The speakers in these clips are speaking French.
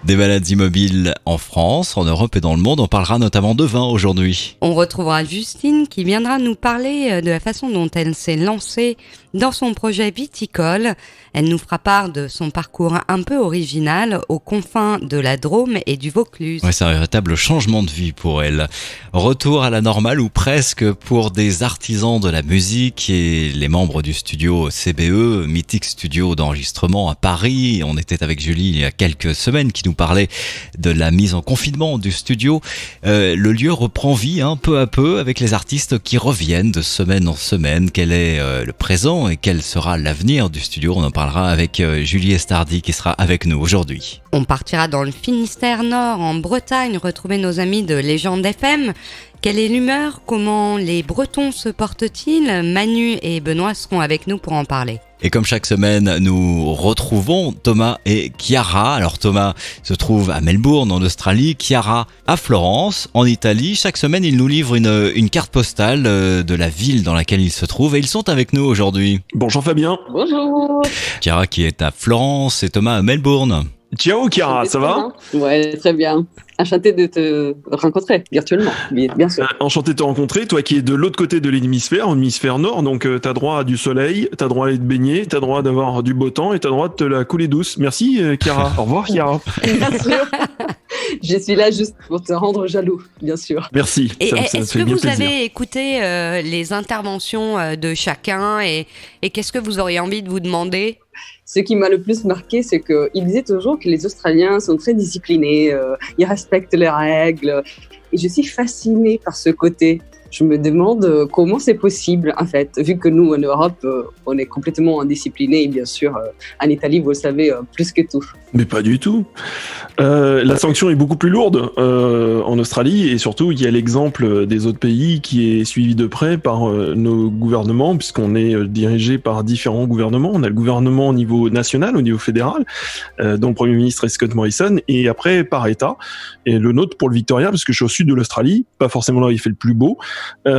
Des balades immobiles en France, en Europe et dans le monde. On parlera notamment de vin aujourd'hui. On retrouvera Justine qui viendra nous parler de la façon dont elle s'est lancée dans son projet viticole. Elle nous fera part de son parcours un peu original aux confins de la Drôme et du Vaucluse. Ouais, c'est un véritable changement de vie pour elle. Retour à la normale ou presque pour des artisans de la musique et les membres du studio CBE, mythique studio d'enregistrement à Paris. On était avec Julie il y a quelques semaines qui nous parlait de la mise en confinement du studio. Le lieu reprend vie peu à peu avec les artistes qui reviennent de semaine en semaine. Quel est le présent et quel sera l'avenir du studio? On en parlera avec Julie Estardi qui sera avec nous aujourd'hui. On partira dans le Finistère Nord, en Bretagne, retrouver nos amis de Légende FM. Quelle est l'humeur? Comment les Bretons se portent-ils? Manu et Benoît seront avec nous pour en parler. Et comme chaque semaine, nous retrouvons Thomas et Chiara. Alors Thomas se trouve à Melbourne en Australie, Chiara à Florence en Italie. Chaque semaine, ils nous livrent une carte postale de la ville dans laquelle ils se trouvent et ils sont avec nous aujourd'hui. Bonjour Fabien. Bonjour. Chiara qui est à Florence et Thomas à Melbourne. Ciao Chiara, ça va? Ouais, très bien. Enchanté de te rencontrer virtuellement, bien sûr. Enchanté de te rencontrer, toi qui es de l'autre côté de l'hémisphère nord, donc t'as droit à du soleil, t'as droit à aller te baigner, t'as droit d'avoir du beau temps et t'as droit de te la couler douce. Merci Chiara. Au revoir Chiara. Bien sûr. Je suis là juste pour te rendre jaloux, bien sûr. Merci. Et ça est-ce fait que bien vous plaisir. avez écouté les interventions de chacun et qu'est-ce que vous auriez envie de vous demander? Ce qui m'a le plus marqué, c'est qu'il disait toujours que les Australiens sont très disciplinés, ils respectent les règles. Et je suis fascinée par ce côté. Je me demande comment c'est possible, en fait, vu que nous, en Europe, on est complètement indisciplinés. Et bien sûr, en Italie, vous le savez, plus que tout. Mais pas du tout. La sanction est beaucoup plus lourde en Australie et surtout il y a l'exemple des autres pays qui est suivi de près par nos gouvernements puisqu'on est dirigé par différents gouvernements. On a le gouvernement au niveau national, au niveau fédéral, dont le Premier ministre est Scott Morrison, et après par État. Et le nôtre pour le Victoria, parce que je suis au sud de l'Australie, pas forcément là où il fait le plus beau. Et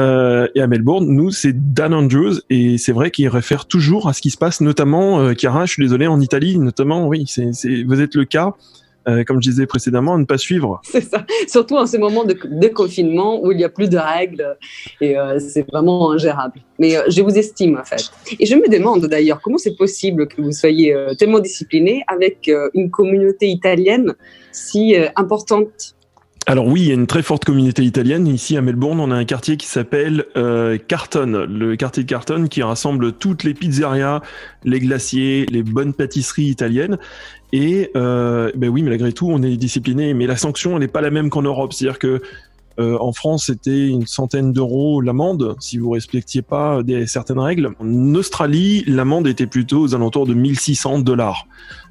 à Melbourne, nous c'est Dan Andrews et c'est vrai qu'il réfère toujours à ce qui se passe, notamment Chiara, je suis désolé, en Italie, notamment, oui, vous êtes le cas. Comme je disais précédemment, à ne pas suivre. C'est ça, surtout en ces moments de confinement où il n'y a plus de règles et c'est vraiment ingérable. Mais je vous estime en fait. Et je me demande d'ailleurs comment c'est possible que vous soyez tellement disciplinés avec une communauté italienne si importante. Alors oui, il y a une très forte communauté italienne. Ici à Melbourne, on a un quartier qui s'appelle Carlton, le quartier de Carlton qui rassemble toutes les pizzerias, les glaciers, les bonnes pâtisseries italiennes. Et oui, mais malgré tout, on est discipliné. Mais la sanction, elle n'est pas la même qu'en Europe. C'est-à-dire que en France, c'était 100 € l'amende si vous respectiez pas certaines règles. En Australie, l'amende était plutôt aux alentours de $1 600,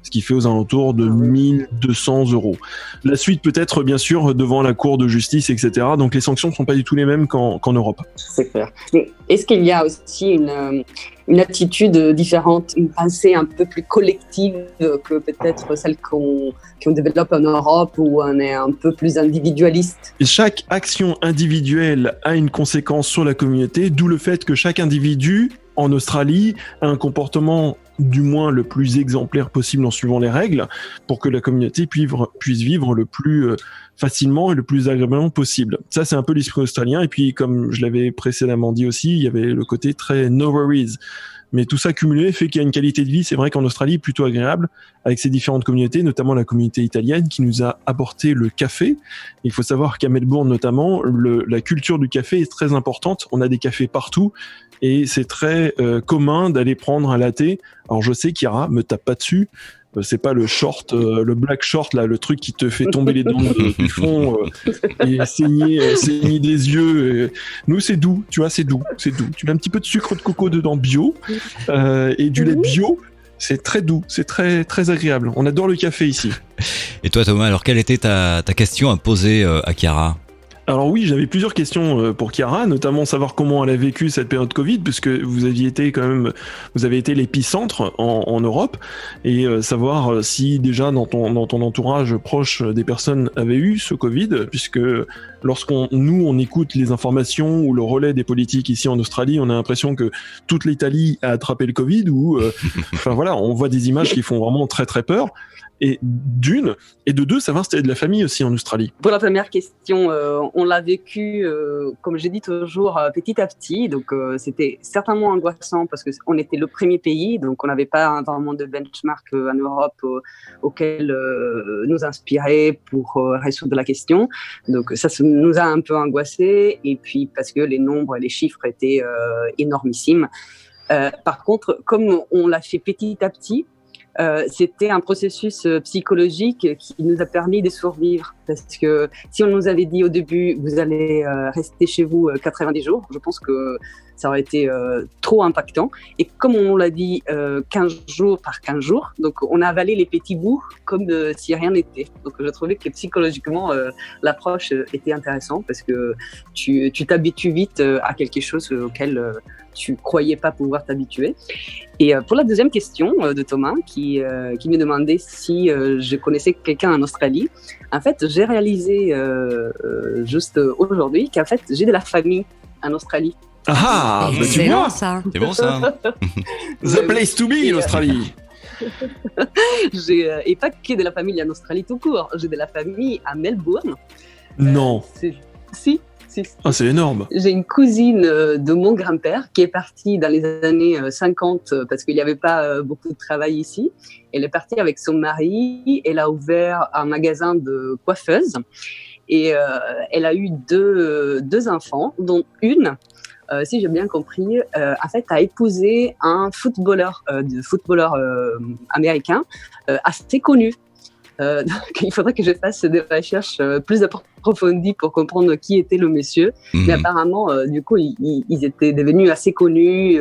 ce qui fait aux alentours de 1200 €. La suite peut-être, bien sûr, devant la cour de justice, etc. Donc les sanctions ne sont pas du tout les mêmes qu'en Europe. C'est clair. Mais est-ce qu'il y a aussi une attitude différente, une pensée un peu plus collective que peut-être celle qu'on développe en Europe où on est un peu plus individualiste? Et chaque action individuelle a une conséquence sur la communauté, d'où le fait que chaque individu en Australie a un comportement du moins le plus exemplaire possible en suivant les règles pour que la communauté puisse vivre le plus facilement et le plus agréablement possible. Ça, c'est un peu l'esprit australien. Et puis, comme je l'avais précédemment dit aussi, il y avait le côté très no worries. Mais tout ça cumulé fait qu'il y a une qualité de vie, c'est vrai qu'en Australie, plutôt agréable, avec ces différentes communautés, notamment la communauté italienne qui nous a apporté le café. Il faut savoir qu'à Melbourne notamment, la culture du café est très importante. On a des cafés partout et c'est très commun d'aller prendre un latte. Alors je sais qu'Ira me tape pas dessus. C'est pas le short, le black short là, le truc qui te fait tomber les dents du fond et saigner des yeux. Nous c'est doux, tu vois, c'est doux. Tu mets un petit peu de sucre de coco dedans bio et du lait bio. C'est très doux, c'est très très agréable. On adore le café ici. Et toi Thomas, alors quelle était ta question à poser à Chiara? Alors oui, j'avais plusieurs questions pour Chiara, notamment savoir comment elle a vécu cette période Covid, puisque vous avez été l'épicentre en Europe, et savoir si déjà dans ton entourage proche des personnes avaient eu ce Covid, puisque on écoute les informations ou le relais des politiques ici en Australie, on a l'impression que toute l'Italie a attrapé le Covid, ou enfin voilà, on voit des images qui font vraiment très très peur. Et de deux, savoir si tu avais de la famille aussi en Australie. Pour la première question, on l'a vécu, comme j'ai dit toujours, petit à petit. Donc, c'était certainement angoissant parce qu'on était le premier pays, donc on n'avait pas vraiment de benchmark en Europe auquel nous inspirer pour résoudre la question. Donc, ça nous a un peu angoissés. Et puis, parce que les nombres et les chiffres étaient énormissimes. Par contre, comme on l'a fait petit à petit, c'était un processus psychologique qui nous a permis de survivre. Parce que si on nous avait dit au début, vous allez rester chez vous 90 jours, je pense que ça aurait été trop impactant. Et comme on l'a dit 15 jours par 15 jours, donc on a avalé les petits bouts comme si rien n'était. Donc je trouvais que psychologiquement, l'approche était intéressante parce que tu t'habitues vite à quelque chose auquel tu croyais pas pouvoir t'habituer. Et pour la deuxième question de Thomas, qui me demandait si je connaissais quelqu'un en Australie, en fait, j'ai réalisé juste aujourd'hui qu'en fait, j'ai de la famille en Australie. Ah, bah tu vois, ça. C'est bon ça. The place to be, l'Australie. Et pas que de la famille en Australie tout court, j'ai de la famille à Melbourne. Non. Si. Ah, c'est énorme. J'ai une cousine de mon grand-père qui est partie dans les années 50 parce qu'il n'y avait pas beaucoup de travail ici. Elle est partie avec son mari, elle a ouvert un magasin de coiffeuse et elle a eu deux enfants, dont une, si j'ai bien compris, en fait, a épousé un footballeur américain assez connu. Donc, il faudrait que je fasse des recherches plus approfondies pour comprendre qui était le monsieur. Mais apparemment, du coup, ils étaient devenus assez connus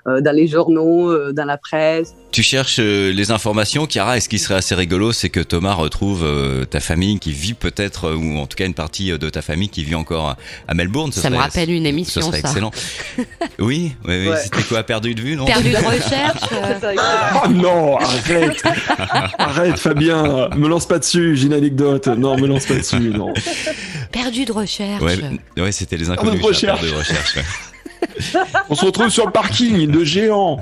dans les journaux, dans la presse. Tu cherches les informations, Chiara, et ce qui serait assez rigolo, c'est que Thomas retrouve ta famille qui vit peut-être, ou en tout cas une partie de ta famille qui vit encore à Melbourne. Ça me rappelle une émission, ça. Ce serait excellent. Oui. Ouais. C'était quoi, Perdu de vue, non? Perdu de recherche. Oh non, arrête. Arrête, Fabien. Me lance pas dessus, j'ai une anecdote. Non, me lance pas dessus, non. Perdu de recherche. Ouais, c'était les inconnus. Perdu de recherche. Perdu de recherche, ouais. On se retrouve sur le parking de Géant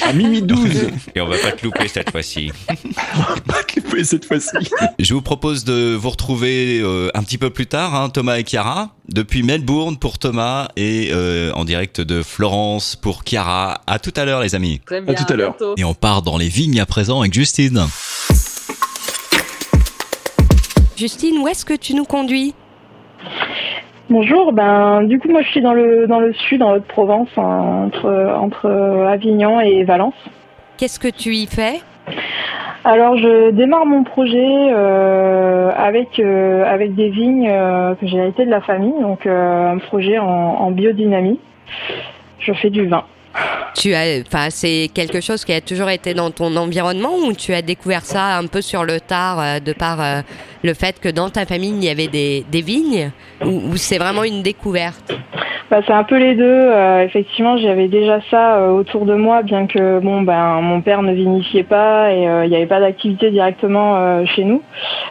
à minuit 12. Et on va pas te louper cette fois-ci. On va pas te louper cette fois-ci. Je vous propose de vous retrouver un petit peu plus tard, Thomas et Chiara, depuis Melbourne pour Thomas et en direct de Florence pour Chiara. À tout à l'heure, les amis. Très bien, à tout à l'heure. bientôt. Et on part dans les vignes à présent avec Justine. Justine, où est-ce que tu nous conduis? Bonjour, du coup moi je suis dans le sud, en Haute-Provence, entre Avignon et Valence. Qu'est-ce que tu y fais? Alors je démarre mon projet avec des vignes que j'ai hérité de la famille, donc un projet en biodynamie. Je fais du vin. C'est quelque chose qui a toujours été dans ton environnement ou tu as découvert ça un peu sur le tard de par le fait que dans ta famille il y avait des vignes ou c'est vraiment une découverte? C'est un peu les deux. Effectivement, j'avais déjà ça autour de moi, bien que mon père ne vinifiait pas et il n'y avait pas d'activité directement chez nous.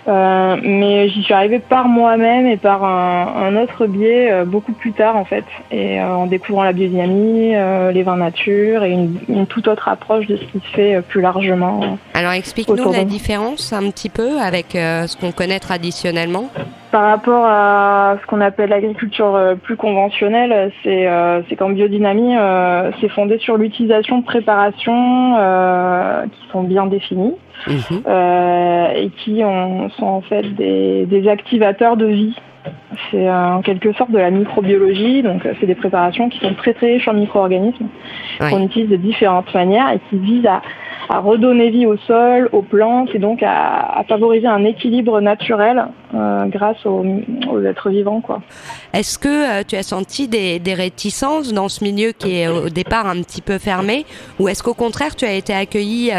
Mais j'y suis arrivée par moi-même et par un autre biais beaucoup plus tard en fait, et en découvrant la biodynamie, les vins nature et une toute autre approche de ce qui se fait plus largement. Alors explique-nous la différence un petit peu avec ce qu'on connaît traditionnellement. Par rapport à ce qu'on appelle l'agriculture plus conventionnelle, c'est qu'en biodynamie, c'est fondé sur l'utilisation de préparations qui sont bien définies et qui sont en fait des activateurs de vie. C'est en quelque sorte de la microbiologie, donc c'est des préparations qui sont très très riches en micro-organismes qu'on utilise de différentes manières et qui visent redonner vie au sol, aux plantes, et donc à favoriser un équilibre naturel grâce aux êtres vivants, quoi. Est-ce que tu as senti des réticences dans ce milieu qui est au départ un petit peu fermé, ou est-ce qu'au contraire tu as été accueilli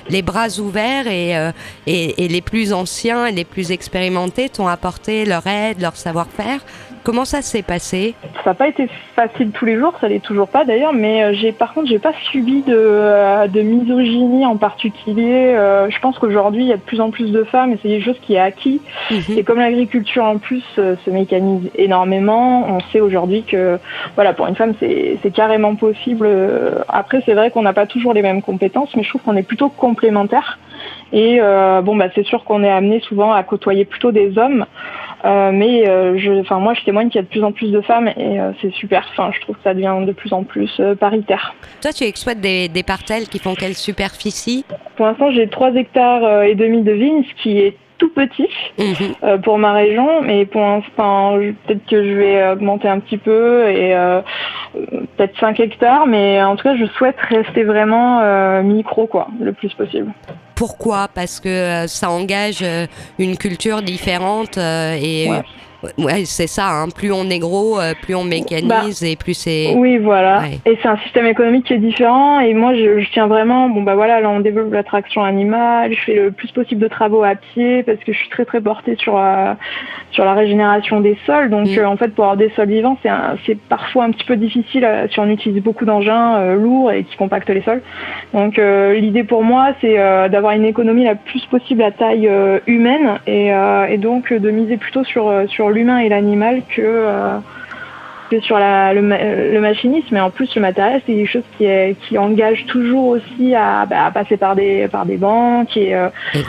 les bras ouverts et les plus anciens et les plus expérimentés t'ont apporté leur aide, leur savoir-faire? Comment ça s'est passé? Ça n'a pas été facile tous les jours, ça l'est toujours pas d'ailleurs, mais par contre j'ai pas subi de misogynie en particulier. Je pense qu'aujourd'hui il y a de plus en plus de femmes et c'est des choses qui est acquis. Et comme l'agriculture en plus se mécanise énormément, on sait aujourd'hui que voilà, pour une femme c'est carrément possible. Après c'est vrai qu'on n'a pas toujours les mêmes compétences, mais je trouve qu'on est plutôt complémentaires. Et c'est sûr qu'on est amené souvent à côtoyer plutôt des hommes. Moi je témoigne qu'il y a de plus en plus de femmes et c'est super. Enfin, je trouve que ça devient de plus en plus paritaire. Toi, tu exploites des parcelles qui font quelle superficie? Pour l'instant, j'ai 3 hectares et demi de vignes, ce qui est tout petit pour ma région, mais pour l'instant, peut-être que je vais augmenter un petit peu et peut-être 5 hectares, mais en tout cas, je souhaite rester vraiment micro, quoi, le plus possible. Pourquoi? Parce que ça engage une culture différente Ouais, c'est ça, hein. Plus on est gros, plus on mécanise et plus c'est... Oui, voilà. Ouais. Et c'est un système économique qui est différent. Et moi, je tiens vraiment... là, on développe la traction animale. Je fais le plus possible de travaux à pied parce que je suis très, très portée sur la régénération des sols. Donc, en fait, pour avoir des sols vivants, c'est parfois un petit peu difficile si on utilise beaucoup d'engins lourds et qui compactent les sols. Donc, l'idée pour moi, c'est d'avoir une économie la plus possible à taille humaine et donc de miser plutôt sur l'humain et l'animal que sur le machinisme. Et en plus le matériel c'est quelque chose qui engage toujours aussi à passer par des banques et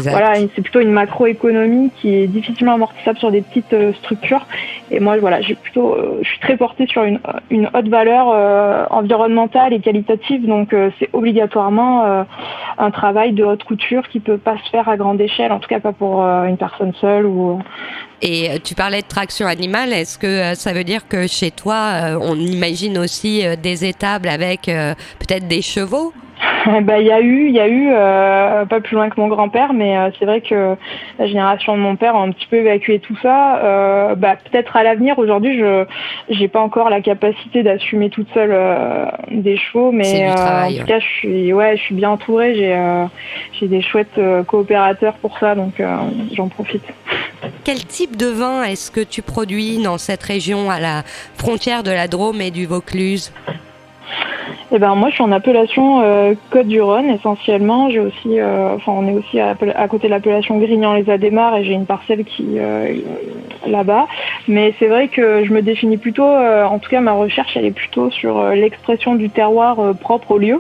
voilà, c'est plutôt une macroéconomie qui est difficilement amortissable sur des petites structures. Et moi voilà, je suis très portée sur une haute valeur environnementale et qualitative, donc c'est obligatoirement un travail de haute couture qui peut pas se faire à grande échelle, en tout cas pas pour une personne seule ou... Et tu parlais de traction animale, est-ce que ça veut dire que chez toi, on imagine aussi des étables avec peut-être des chevaux? Il y a eu pas plus loin que mon grand-père, mais c'est vrai que la génération de mon père a un petit peu évacué tout ça. Peut-être à l'avenir. Aujourd'hui, j'ai pas encore la capacité d'assumer toute seule des chevaux, mais en tout cas, je suis bien entourée. J'ai des chouettes coopérateurs pour ça, donc j'en profite. Quel type de vin est-ce que tu produis dans cette région à la frontière de la Drôme et du Vaucluse? Moi, je suis en appellation Côtes-du-Rhône essentiellement. J'ai aussi, on est aussi à côté de l'appellation Grignan-les-Adémars et j'ai une parcelle qui là-bas. Mais c'est vrai que je me définis plutôt, en tout cas ma recherche, elle est plutôt sur l'expression du terroir propre au lieu.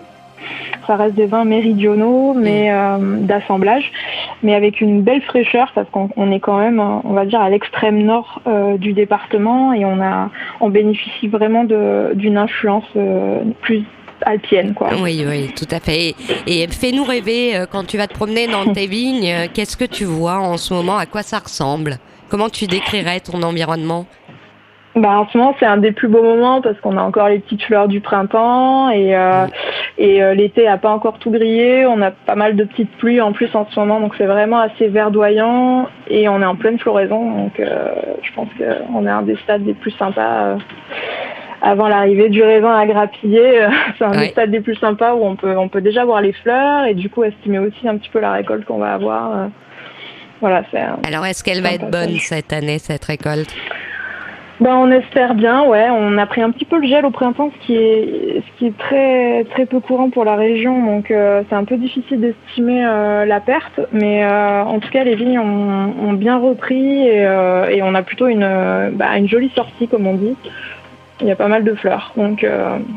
Ça reste des vins méridionaux, mais d'assemblage, mais avec une belle fraîcheur parce qu'on est quand même, on va dire, à l'extrême nord du département et on bénéficie vraiment d'une influence plus alpienne, quoi. Oui, tout à fait. Et fais-nous rêver, quand tu vas te promener dans tes vignes, qu'est-ce que tu vois en ce moment? À quoi ça ressemble? Comment tu décrirais ton environnement? En ce moment, c'est un des plus beaux moments parce qu'on a encore les petites fleurs du printemps et l'été a pas encore tout grillé. On a pas mal de petites pluies en plus en ce moment, donc c'est vraiment assez verdoyant et on est en pleine floraison. Donc, je pense qu'on est un des stades les plus sympas avant l'arrivée du raisin à grappiller. C'est un des stades les plus sympas où on peut déjà voir les fleurs et du coup estimer aussi un petit peu la récolte qu'on va avoir. Voilà, alors, est-ce qu'elle va être bonne cette année, cette récolte? On espère bien, ouais. On a pris un petit peu le gel au printemps, ce qui est très très peu courant pour la région, donc c'est un peu difficile d'estimer la perte. Mais en tout cas, les vignes ont bien repris et on a plutôt une jolie sortie, comme on dit. Il y a pas mal de fleurs, donc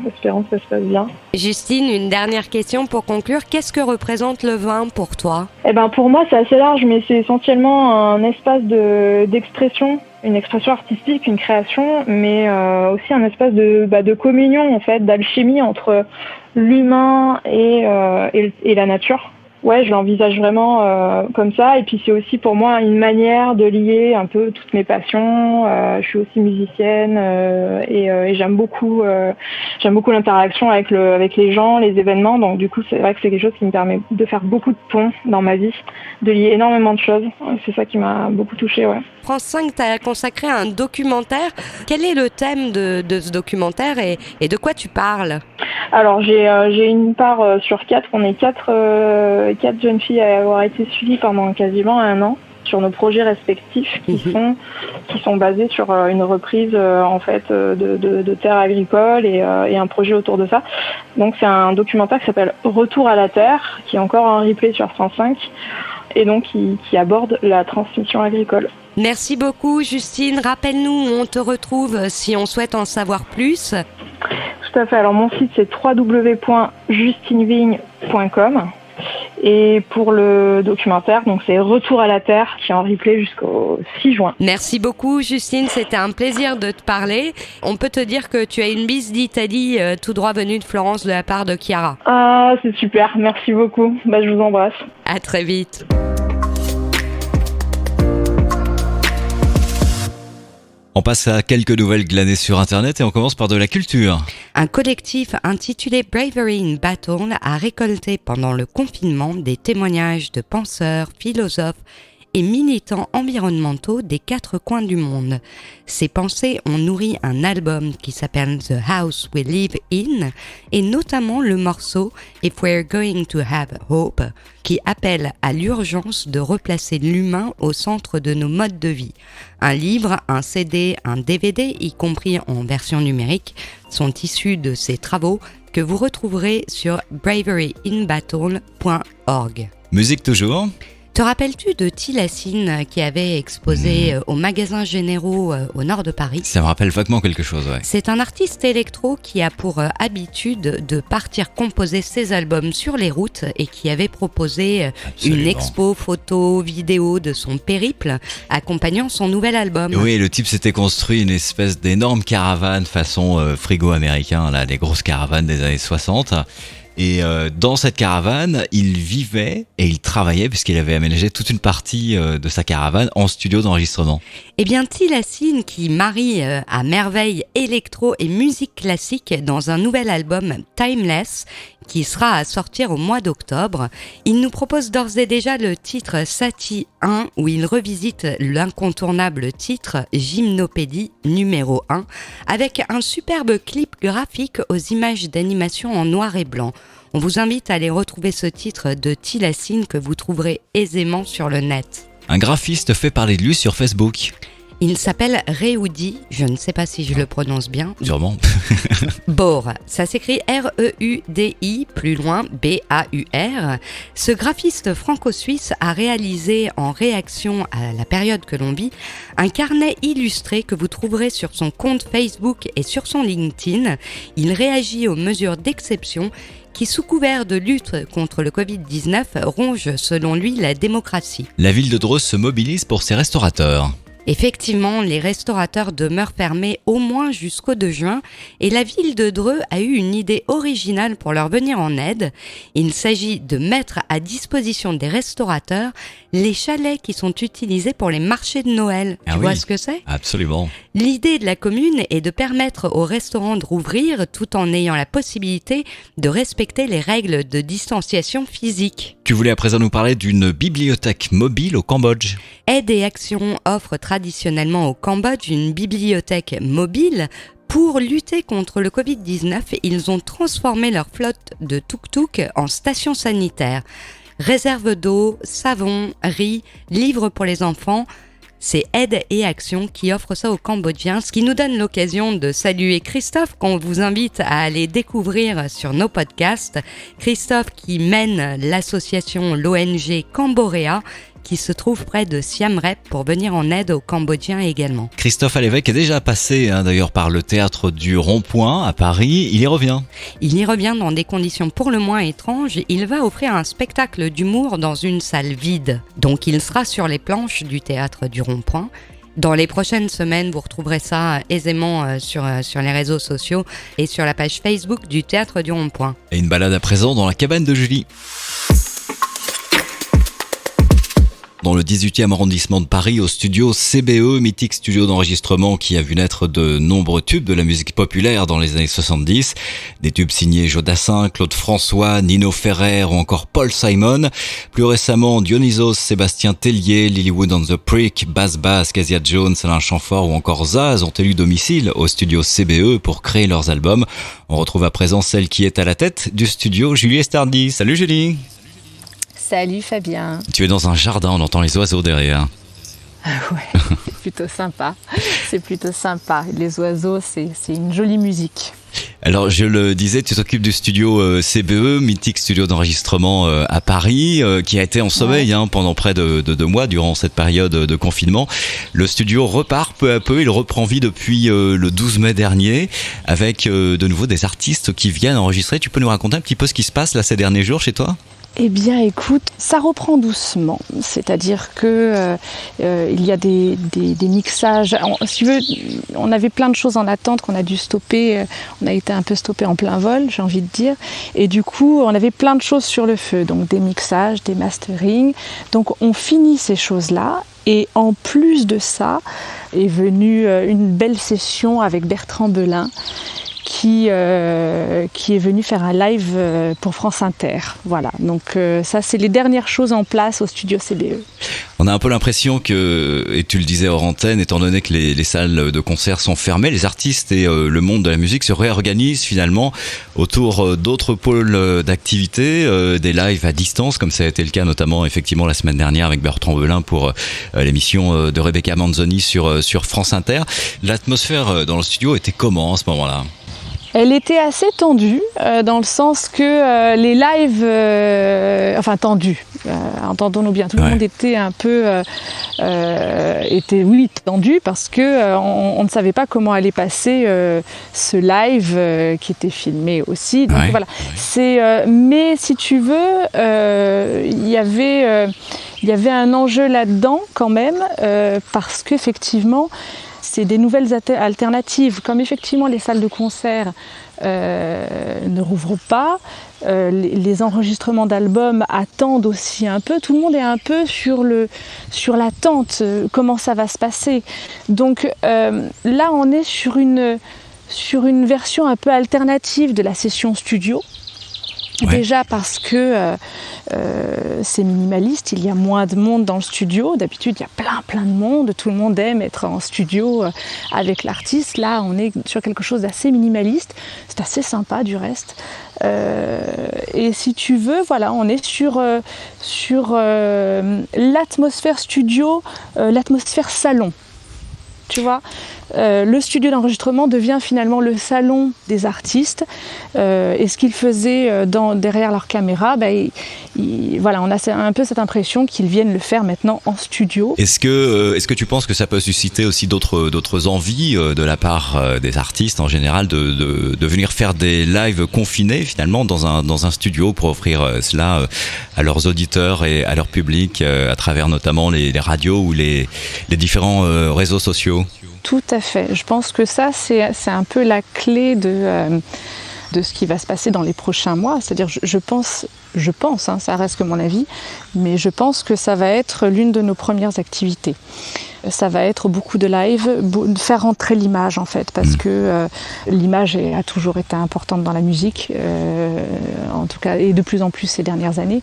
espérons que ça se passe bien. Justine, une dernière question pour conclure. Qu'est-ce que représente le vin pour toi? Pour moi, c'est assez large, mais c'est essentiellement un espace d'expression, une expression artistique, une création, mais aussi un espace de communion, en fait, d'alchimie entre l'humain et la nature. ouais, je l'envisage vraiment comme ça. Et puis c'est aussi pour moi une manière de lier un peu toutes mes passions. Je suis aussi musicienne et j'aime beaucoup l'interaction avec les gens, les événements. Donc du coup, c'est vrai que c'est quelque chose qui me permet de faire beaucoup de ponts dans ma vie, de lier énormément de choses. C'est ça qui m'a beaucoup touchée, ouais. France 5 t'a consacré un documentaire. Quel est le thème de ce documentaire et de quoi tu parles ? Alors j'ai une part sur 4. On est 4 jeunes filles à avoir été suivies pendant quasiment 1 an sur nos projets respectifs qui sont basés sur une reprise en fait de terres agricoles et un projet autour de ça. Donc c'est un documentaire qui s'appelle Retour à la Terre, qui est encore en replay sur France 5 et donc qui aborde la transmission agricole. Merci beaucoup Justine. Rappelle-nous où on te retrouve si on souhaite en savoir plus. Tout à fait. Alors mon site c'est www.justinevigne.com et pour le documentaire donc c'est Retour à la Terre qui est en replay jusqu'au 6 juin. Merci beaucoup Justine, c'était un plaisir de te parler. On peut te dire que tu as une bise d'Italie tout droit venue de Florence de la part de Chiara. Ah c'est super, merci beaucoup. Je vous embrasse. À très vite. On passe à quelques nouvelles glanées sur Internet et on commence par de la culture. Un collectif intitulé Bravery in Battle a récolté pendant le confinement des témoignages de penseurs, philosophes et militants environnementaux des 4 coins du monde. Ces pensées ont nourri un album qui s'appelle The House We Live In et notamment le morceau If We're Going to Have Hope qui appelle à l'urgence de replacer l'humain au centre de nos modes de vie. Un livre, un CD, un DVD, y compris en version numérique, sont issus de ces travaux que vous retrouverez sur braveryinbattle.org. Musique toujours. Te rappelles-tu de Tilassine qui avait exposé au magasin Généraux au nord de Paris ? Ça me rappelle vaguement quelque chose, ouais. C'est un artiste électro qui a pour habitude de partir composer ses albums sur les routes et qui avait proposé une expo photo, vidéo de son périple accompagnant son nouvel album. Oui, le type s'était construit une espèce d'énorme caravane façon frigo américain, là, les grosses caravanes des années 60. Et dans cette caravane, il vivait et il travaillait puisqu'il avait aménagé toute une partie de sa caravane en studio d'enregistrement. Eh bien, Tilassine qui marie à merveille électro et musique classique dans un nouvel album Timeless qui sera à sortir au mois d'octobre. Il nous propose d'ores et déjà le titre Satie 1 où il revisite l'incontournable titre Gymnopédie numéro 1 avec un superbe clip graphique aux images d'animation en noir et blanc. On vous invite à aller retrouver ce titre de Tilassine que vous trouverez aisément sur le net. Un graphiste fait parler de lui sur Facebook. Il s'appelle Reudi, je ne sais pas si je le prononce bien. Sûrement. Bor, ça s'écrit R-E-U-D-I, plus loin B-A-U-R. Ce graphiste franco-suisse a réalisé en réaction à la période que l'on vit un carnet illustré que vous trouverez sur son compte Facebook et sur son LinkedIn. Il réagit aux mesures d'exception qui, sous couvert de lutte contre le Covid-19, ronge selon lui la démocratie. La ville de Dreux se mobilise pour ses restaurateurs. Effectivement, les restaurateurs demeurent fermés au moins jusqu'au 2 juin et la ville de Dreux a eu une idée originale pour leur venir en aide. Il s'agit de mettre à disposition des restaurateurs les chalets qui sont utilisés pour les marchés de Noël. Tu vois ce que c'est ? Absolument. L'idée de la commune est de permettre aux restaurants de rouvrir tout en ayant la possibilité de respecter les règles de distanciation physique. Tu voulais à présent nous parler d'une bibliothèque mobile au Cambodge. Aide et Action offre traditionnellement au Cambodge une bibliothèque mobile. Pour lutter contre le Covid-19, ils ont transformé leur flotte de tuk-tuk en station sanitaire. Réserve d'eau, savon, riz, livres pour les enfants. C'est Aide et Action qui offre ça aux Cambodgiens, ce qui nous donne l'occasion de saluer Christophe qu'on vous invite à aller découvrir sur nos podcasts. Christophe qui mène l'association, l'ONG Camborea, qui se trouve près de Siem Reap pour venir en aide aux Cambodgiens également. Christophe Alévêque est déjà passé d'ailleurs par le théâtre du Rond-Point à Paris. Il y revient. Il y revient dans des conditions pour le moins étranges. Il va offrir un spectacle d'humour dans une salle vide. Donc il sera sur les planches du théâtre du Rond-Point. Dans les prochaines semaines, vous retrouverez ça aisément sur les réseaux sociaux et sur la page Facebook du théâtre du Rond-Point. Et une balade à présent dans la cabane de Julie. dans le 18e arrondissement de Paris, au studio CBE, mythique studio d'enregistrement qui a vu naître de nombreux tubes de la musique populaire dans les années 70. Des tubes signés Jodassin, Claude François, Nino Ferrer ou encore Paul Simon. Plus récemment, Dionysos, Sébastien Tellier, Lilywood on the Prick, Bass Bass, Kezia Jones, Alain Chamfort ou encore Zaz ont élu domicile au studio CBE pour créer leurs albums. On retrouve à présent celle qui est à la tête du studio, Julie Estardi. Salut Julie. Salut Fabien. Tu es dans un jardin, on entend les oiseaux derrière. Ouais, c'est plutôt sympa. C'est plutôt sympa. Les oiseaux, c'est une jolie musique. Alors je le disais, tu t'occupes du studio CBE, mythique studio d'enregistrement à Paris, qui a été en sommeil pendant près de 2 mois durant cette période de confinement. Le studio repart peu à peu, il reprend vie depuis le 12 mai dernier avec de nouveau des artistes qui viennent enregistrer. Tu peux nous raconter un petit peu ce qui se passe là ces derniers jours chez toi ? Eh bien, écoute, ça reprend doucement. C'est-à-dire que il y a des mixages. Si tu veux, on avait plein de choses en attente qu'on a dû stopper. On a été un peu stoppé en plein vol, j'ai envie de dire. Et du coup, on avait plein de choses sur le feu. Donc, des mixages, des masterings. Donc, on finit ces choses-là. Et en plus de ça, est venue une belle session avec Bertrand Belin, qui est venu faire un live pour France Inter. Voilà, donc ça c'est les dernières choses en place au studio CBE. On a un peu l'impression que, et tu le disais hors antenne, étant donné que les salles de concert sont fermées, les artistes et le monde de la musique se réorganisent finalement autour d'autres pôles d'activité, des lives à distance, comme ça a été le cas notamment effectivement la semaine dernière avec Bertrand Belin pour l'émission de Rebecca Manzoni sur France Inter. L'atmosphère dans le studio était comment à ce moment-là ? Elle était assez tendue, dans le sens que les lives, enfin tendus, entendons-nous bien, tout le monde était un peu tendu parce que on ne savait pas comment allait passer ce live qui était filmé aussi. Donc voilà. Mais si tu veux, il y avait un enjeu là-dedans quand même, parce qu'effectivement, c'est des nouvelles alternatives. Comme effectivement les salles de concert ne rouvrent pas, les enregistrements d'albums attendent aussi un peu. Tout le monde est un peu sur l'attente, comment ça va se passer. Donc là, on est sur une version un peu alternative de la session studio. Déjà parce que c'est minimaliste, il y a moins de monde dans le studio. D'habitude, il y a plein de monde, tout le monde aime être en studio avec l'artiste. Là, on est sur quelque chose d'assez minimaliste. C'est assez sympa du reste. Et si tu veux, voilà, on est sur l'atmosphère studio, l'atmosphère salon. Tu vois, le studio d'enregistrement devient finalement le salon des artistes, et ce qu'ils faisaient derrière leur caméra, voilà, on a un peu cette impression qu'ils viennent le faire maintenant en studio. Est-ce que tu penses que ça peut susciter aussi d'autres envies de la part des artistes en général de venir faire des lives confinés finalement dans un studio pour offrir cela à leurs auditeurs et à leur public à travers notamment les radios ou les différents réseaux sociaux? Tout à fait. Je pense que ça, c'est un peu la clé de ce qui va se passer dans les prochains mois. C'est-à-dire, je pense, hein, ça reste que mon avis, mais je pense que ça va être l'une de nos premières activités. Ça va être beaucoup de live, faire rentrer l'image en fait, parce que l'image a toujours été importante dans la musique, en tout cas, et de plus en plus ces dernières années.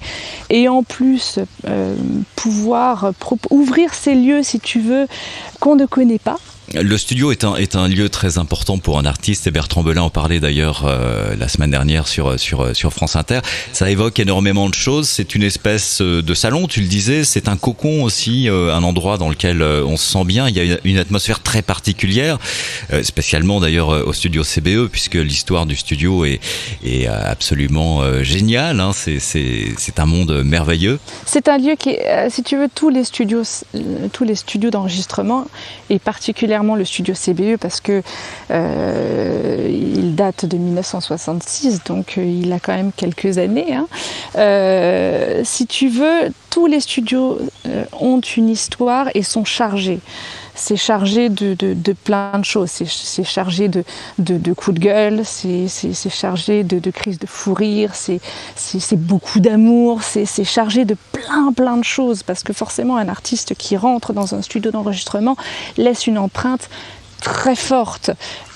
Et en plus, pouvoir ouvrir ces lieux, si tu veux, qu'on ne connaît pas. Le studio est un lieu très important pour un artiste, et Bertrand Belin en parlait d'ailleurs la semaine dernière sur France Inter. Ça évoque énormément de choses, c'est une espèce de salon, tu le disais, c'est un cocon aussi, un endroit dans lequel on se sent bien, il y a une atmosphère très particulière, spécialement d'ailleurs au studio CBE, puisque l'histoire du studio est absolument géniale, hein. C'est un monde merveilleux. C'est un lieu qui est, si tu veux, tous les studios d'enregistrement, et particulièrement le studio CBE, parce que il date de 1966, donc il a quand même quelques années, hein. Si tu veux, tous les studios ont une histoire et sont chargés. c'est chargé de plein de choses. C'est chargé de coups de gueule, c'est chargé de crises de fou rire, c'est beaucoup d'amour, c'est chargé de plein de choses, parce que forcément un artiste qui rentre dans un studio d'enregistrement laisse une empreinte très forte.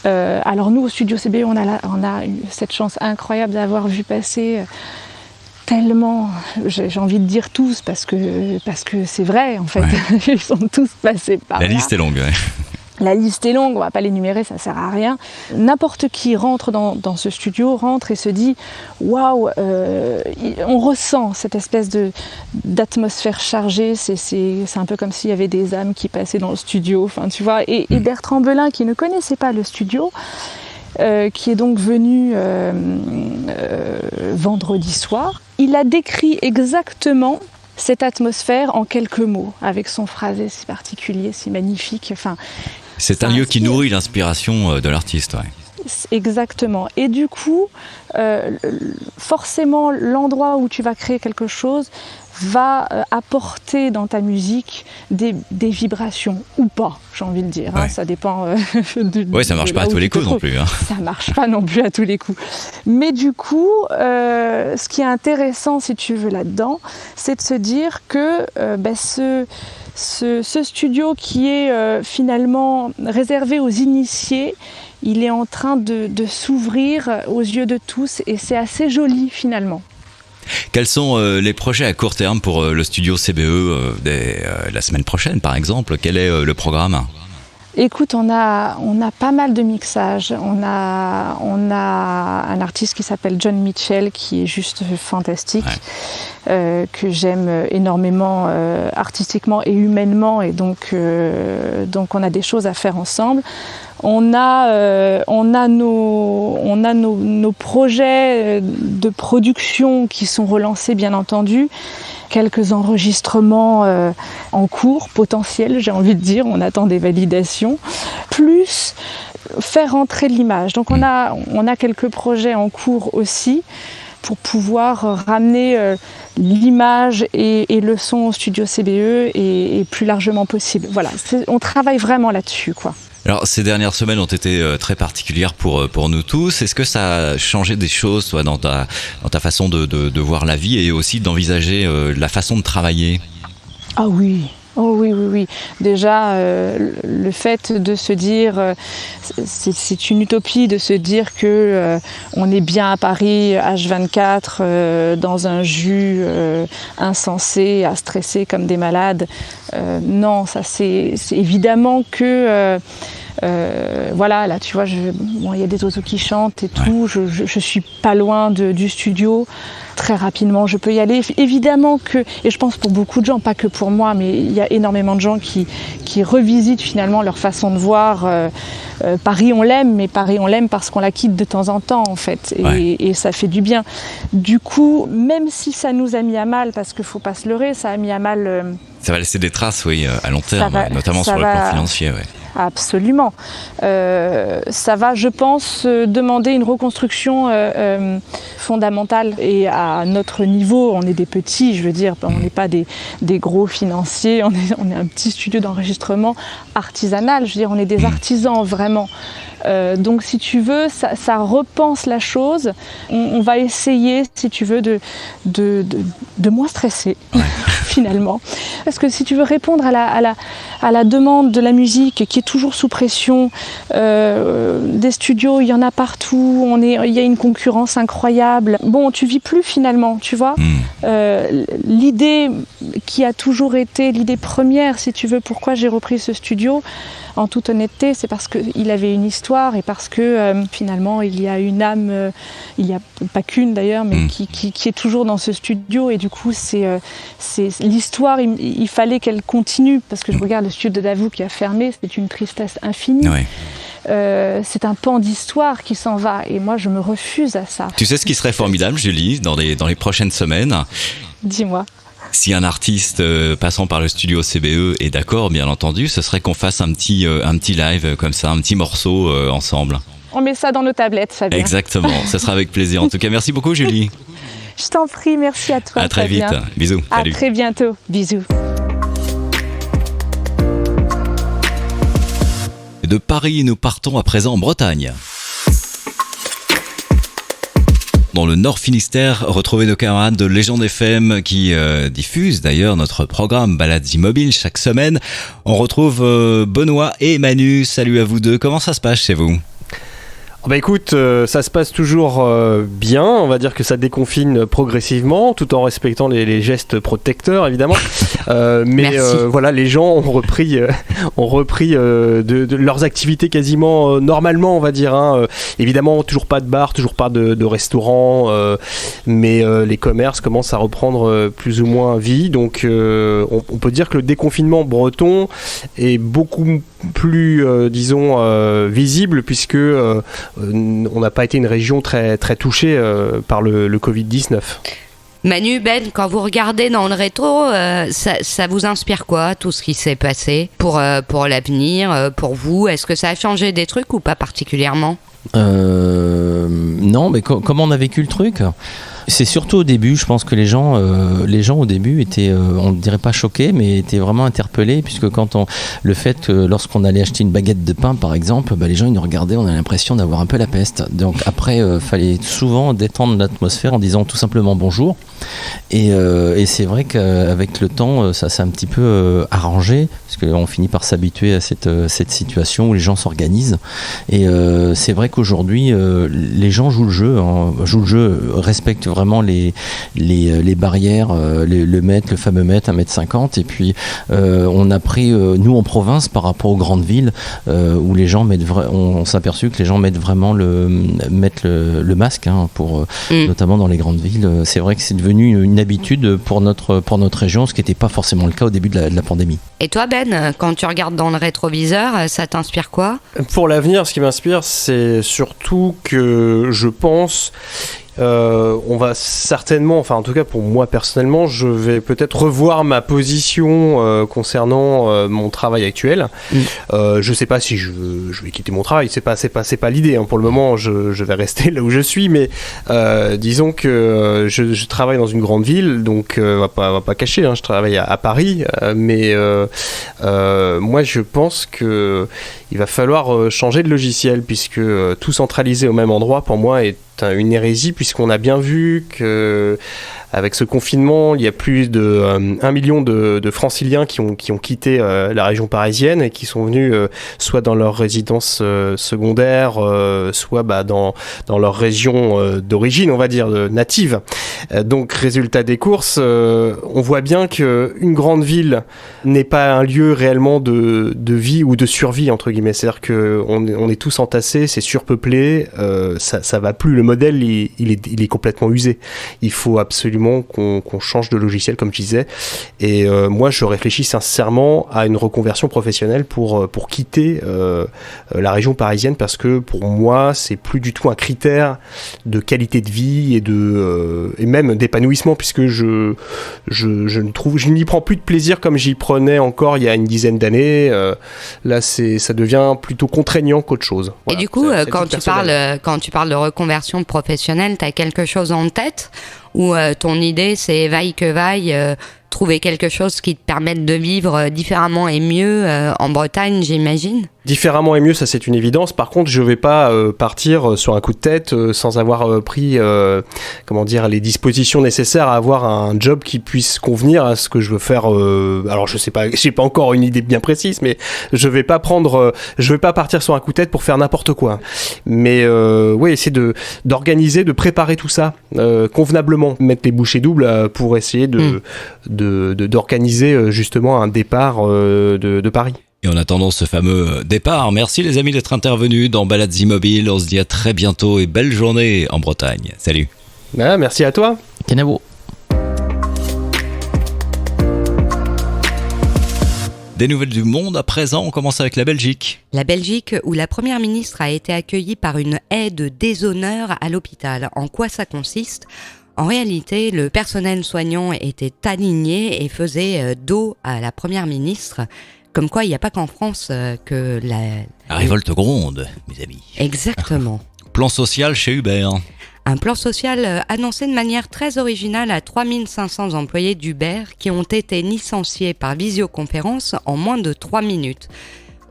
Alors nous au studio CBE on a eu cette chance incroyable d'avoir vu passer tellement, j'ai envie de dire tous, parce que c'est vrai en fait, ils sont tous passés par là. La liste est longue. Ouais. La liste est longue, on va pas l'énumérer, ça sert à rien. N'importe qui rentre dans ce studio, rentre et se dit waouh, on ressent cette espèce d'atmosphère chargée, c'est un peu comme s'il y avait des âmes qui passaient dans le studio, enfin tu vois. Et Bertrand Belin, qui ne connaissait pas le studio, qui est donc venu vendredi soir, il a décrit exactement cette atmosphère en quelques mots, avec son phrasé si particulier, si magnifique. Enfin, c'est un lieu qui nourrit l'inspiration de l'artiste. Ouais. Exactement. Et du coup, forcément, l'endroit où tu vas créer quelque chose va apporter dans ta musique des vibrations ou pas, j'ai envie de dire. Ouais. Hein, ça dépend. Oui, ça marche pas à tous les coups non plus. Hein. Ça marche pas non plus à tous les coups. Mais du coup, ce qui est intéressant, si tu veux, là-dedans, c'est de se dire que ce studio qui est finalement réservé aux initiés, il est en train de s'ouvrir aux yeux de tous, et c'est assez joli finalement. Quels sont les projets à court terme pour le studio CBE la semaine prochaine par exemple? Quel est le programme? Écoute, on a pas mal de mixages. On a un artiste qui s'appelle John Mitchell qui est juste fantastique, que j'aime énormément artistiquement et humainement, et donc on a des choses à faire ensemble. On a nos projets de production qui sont relancés, bien entendu. Quelques enregistrements en cours, potentiels, j'ai envie de dire. On attend des validations. Plus faire entrer l'image. Donc on a quelques projets en cours aussi pour pouvoir ramener l'image et le son au studio CBE et plus largement possible. Voilà, on travaille vraiment là-dessus, quoi. Alors, ces dernières semaines ont été très particulières pour nous tous. Est-ce que ça a changé des choses, toi, dans ta façon de voir la vie et aussi d'envisager la façon de travailler? Ah oui. Oh oui. Déjà, le fait de se dire, c'est une utopie de se dire que on est bien à Paris, H24, dans un jus insensé, à stresser comme des malades. Non, ça c'est évidemment que voilà, là tu vois, il y a des oiseaux qui chantent et tout. Je suis pas loin du studio. Très rapidement, je peux y aller. Évidemment que, et je pense pour beaucoup de gens, pas que pour moi, mais il y a énormément de gens qui revisitent finalement leur façon de voir. Paris, on l'aime, mais Paris, on l'aime parce qu'on la quitte de temps en temps, en fait. Et ça fait du bien. Du coup, même si ça nous a mis à mal, parce qu'il ne faut pas se leurrer, ça a mis à mal... Ça va laisser des traces, oui, à long terme, notamment sur le plan financier, ouais. Absolument. Ça va, je pense, demander une reconstruction fondamentale. Et à notre niveau, on est des petits, je veux dire, on n'est pas des gros financiers, on est un petit studio d'enregistrement artisanal, je veux dire, on est des artisans vraiment. Donc si tu veux, ça repense la chose. On va essayer, si tu veux, de moins stresser, finalement. Parce que si tu veux répondre à la demande de la musique qui est toujours sous pression, des studios, il y en a partout, il y a une concurrence incroyable. Bon, tu vis plus finalement, tu vois. L'idée qui a toujours été l'idée première, si tu veux, pourquoi j'ai repris ce studio, en toute honnêteté, c'est parce qu'il avait une histoire et parce que finalement il y a une âme, il n'y a pas qu'une d'ailleurs, mais qui est toujours dans ce studio, et du coup c'est l'histoire, il fallait qu'elle continue, parce que je regarde le studio de Davout qui a fermé, c'est une tristesse infinie. Ouais. C'est un pan d'histoire qui s'en va, et moi je me refuse à ça. Tu sais ce qui serait formidable, Julie, dans les prochaines semaines? Dis-moi. Si un artiste passant par le studio CBE est d'accord, bien entendu, ce serait qu'on fasse un petit live comme ça, un petit morceau ensemble. On met ça dans nos tablettes, Fabien. Exactement, ça sera avec plaisir. En tout cas, merci beaucoup, Julie. Je t'en prie, merci à toi. À très vite. Bisous. À Salut. très bientôt. Bisous. De Paris, nous partons à présent en Bretagne. Dans le Nord Finistère, retrouvez nos camarades de Légende FM qui diffusent d'ailleurs notre programme Balades Immobiles chaque semaine. On retrouve Benoît et Manu. Salut à vous deux, comment ça se passe chez vous ? Bah écoute, ça se passe toujours bien, on va dire que ça déconfine progressivement, tout en respectant les gestes protecteurs évidemment. Mais voilà, les gens ont repris de leurs activités quasiment normalement, on va dire. Évidemment, toujours pas de bar, toujours pas de restaurant, mais les commerces commencent à reprendre plus ou moins vie. Donc on peut dire que le déconfinement breton est beaucoup plus, visible, puisque on n'a pas été une région très, très touchée par le Covid-19. Manu, Ben, quand vous regardez dans le rétro, ça vous inspire quoi, tout ce qui s'est passé pour l'avenir, pour vous ? Est-ce que ça a changé des trucs ou pas particulièrement ? Non, mais comment on a vécu le truc ? C'est surtout au début, je pense que les gens au début étaient, on ne dirait pas choqués, mais étaient vraiment interpellés, puisque lorsqu'on allait acheter une baguette de pain, par exemple, les gens ils nous regardaient, on a l'impression d'avoir un peu la peste. Donc après, fallait souvent détendre l'atmosphère en disant tout simplement bonjour. Et c'est vrai qu'avec le temps, ça s'est un petit peu arrangé, parce qu'on finit par s'habituer à cette situation où les gens s'organisent. Et c'est vrai qu'aujourd'hui, les gens jouent le jeu, respectent vraiment les barrières, le fameux mètre, 1m50, et puis on a pris, nous en province, par rapport aux grandes villes, où les gens on s'est aperçu que les gens mettent vraiment le masque, pour notamment dans les grandes villes. C'est vrai que c'est devenu une habitude pour notre région, ce qui n'était pas forcément le cas au début de la pandémie. Et toi Ben, quand tu regardes dans le rétroviseur, ça t'inspire quoi ? Pour l'avenir, ce qui m'inspire, c'est surtout que je pense... on va certainement, enfin en tout cas pour moi personnellement, je vais peut-être revoir ma position concernant mon travail actuel. Je sais pas si je vais quitter mon travail, c'est pas l'idée. Pour le moment, je vais rester là où je suis, mais disons que je travaille dans une grande ville, donc on va pas cacher, je travaille à Paris, mais moi je pense que il va falloir changer de logiciel, puisque tout centraliser au même endroit pour moi est une hérésie, puisqu'on a bien vu que avec ce confinement, il y a plus de 1 million de franciliens qui ont quitté la région parisienne et qui sont venus soit dans leur résidence secondaire, soit dans leur région d'origine, on va dire, native. Donc, résultat des courses, on voit bien qu'une grande ville n'est pas un lieu réellement de vie ou de survie, entre guillemets. C'est-à-dire qu'on est tous entassés, c'est surpeuplé, ça va plus. Le modèle, il est complètement usé. Il faut absolument qu'on change de logiciel, comme je disais. Et moi, je réfléchis sincèrement à une reconversion professionnelle pour quitter la région parisienne, parce que pour moi, c'est plus du tout un critère de qualité de vie et même d'épanouissement, puisque je n'y prends plus de plaisir comme j'y prenais encore il y a une dizaine d'années. Là, ça devient plutôt contraignant qu'autre chose. Voilà. Et du coup, quand tu parles de reconversion professionnelle, tu as quelque chose en tête, ou ton idée c'est vaille que vaille, trouver quelque chose qui te permette de vivre différemment et mieux en Bretagne, j'imagine ? Différemment et mieux, ça c'est une évidence. Par contre, je vais pas partir sur un coup de tête sans avoir pris les dispositions nécessaires à avoir un job qui puisse convenir à ce que je veux faire. Alors je sais pas, j'ai pas encore une idée bien précise, mais je vais pas partir sur un coup de tête pour faire n'importe quoi. Mais essayer d'organiser, de préparer tout ça convenablement, mettre les bouchées doubles pour essayer d'organiser justement un départ de Paris. Et en attendant ce fameux départ, merci les amis d'être intervenus dans Balades Immobiles. On se dit à très bientôt et belle journée en Bretagne. Salut. Merci à toi. Kenavo. Des nouvelles du monde à présent, on commence avec la Belgique. La Belgique, où la première ministre a été accueillie par une haie de déshonneur à l'hôpital. En quoi ça consiste ? En réalité, le personnel soignant était aligné et faisait dos à la première ministre. Comme quoi, il n'y a pas qu'en France que la révolte gronde, mes amis. Exactement. Plan social chez Uber. Un plan social annoncé de manière très originale à 3500 employés d'Uber qui ont été licenciés par visioconférence en moins de 3 minutes.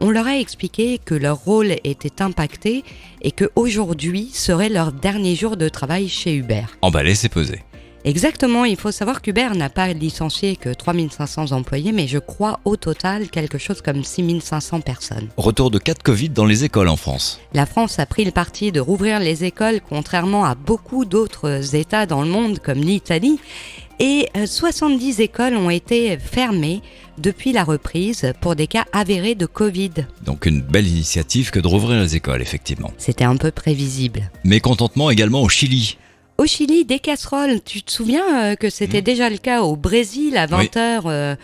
On leur a expliqué que leur rôle était impacté et qu'aujourd'hui serait leur dernier jour de travail chez Uber. Emballer, c'est peser. Exactement, il faut savoir qu'Uber n'a pas licencié que 3500 employés, mais je crois au total quelque chose comme 6500 personnes. Retour de cas de Covid dans les écoles en France. La France a pris le parti de rouvrir les écoles, contrairement à beaucoup d'autres États dans le monde comme l'Italie. Et 70 écoles ont été fermées depuis la reprise pour des cas avérés de Covid. Donc une belle initiative que de rouvrir les écoles, effectivement. C'était un peu prévisible. Mécontentement également au Chili. Au Chili, des casseroles. Tu te souviens que c'était déjà le cas au Brésil à 20h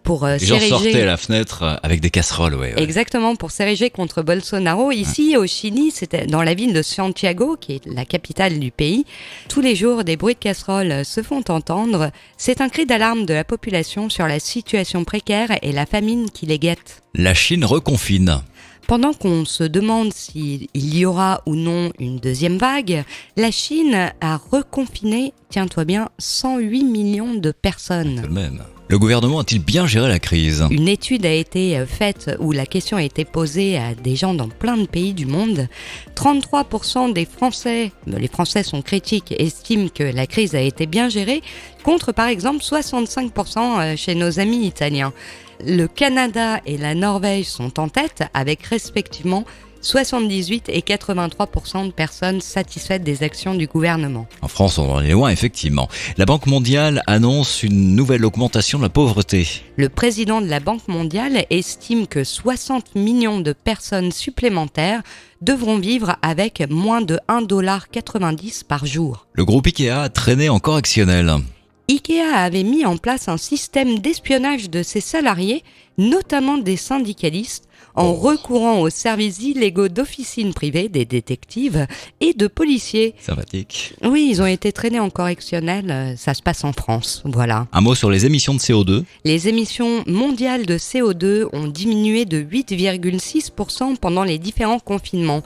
pour les gens s'ériger. sortaient à la fenêtre avec des casseroles, ouais. Exactement, pour s'ériger contre Bolsonaro. Ici, au Chili, c'était dans la ville de Santiago, qui est la capitale du pays. Tous les jours, des bruits de casseroles se font entendre. C'est un cri d'alarme de la population sur la situation précaire et la famine qui les guette. La Chine reconfine. Pendant qu'on se demande s'il y aura ou non une deuxième vague, la Chine a reconfiné, tiens-toi bien, 108 millions de personnes. Tout de même. Le gouvernement a-t-il bien géré la crise ? Une étude a été faite où la question a été posée à des gens dans plein de pays du monde. 33% des Français, les Français sont critiques, estiment que la crise a été bien gérée, contre par exemple 65% chez nos amis italiens. Le Canada et la Norvège sont en tête avec respectivement 78 et 83% de personnes satisfaites des actions du gouvernement. En France, on en est loin, effectivement. La Banque mondiale annonce une nouvelle augmentation de la pauvreté. Le président de la Banque mondiale estime que 60 millions de personnes supplémentaires devront vivre avec moins de 1,90$ par jour. Le groupe Ikea a traîné en correctionnel. Ikea avait mis en place un système d'espionnage de ses salariés, notamment des syndicalistes, en recourant aux services illégaux d'officines privées, des détectives et de policiers. Sympathique. Oui, ils ont été traînés en correctionnel, ça se passe en France, voilà. Un mot sur les émissions de CO2. Les émissions mondiales de CO2 ont diminué de 8,6% pendant les différents confinements.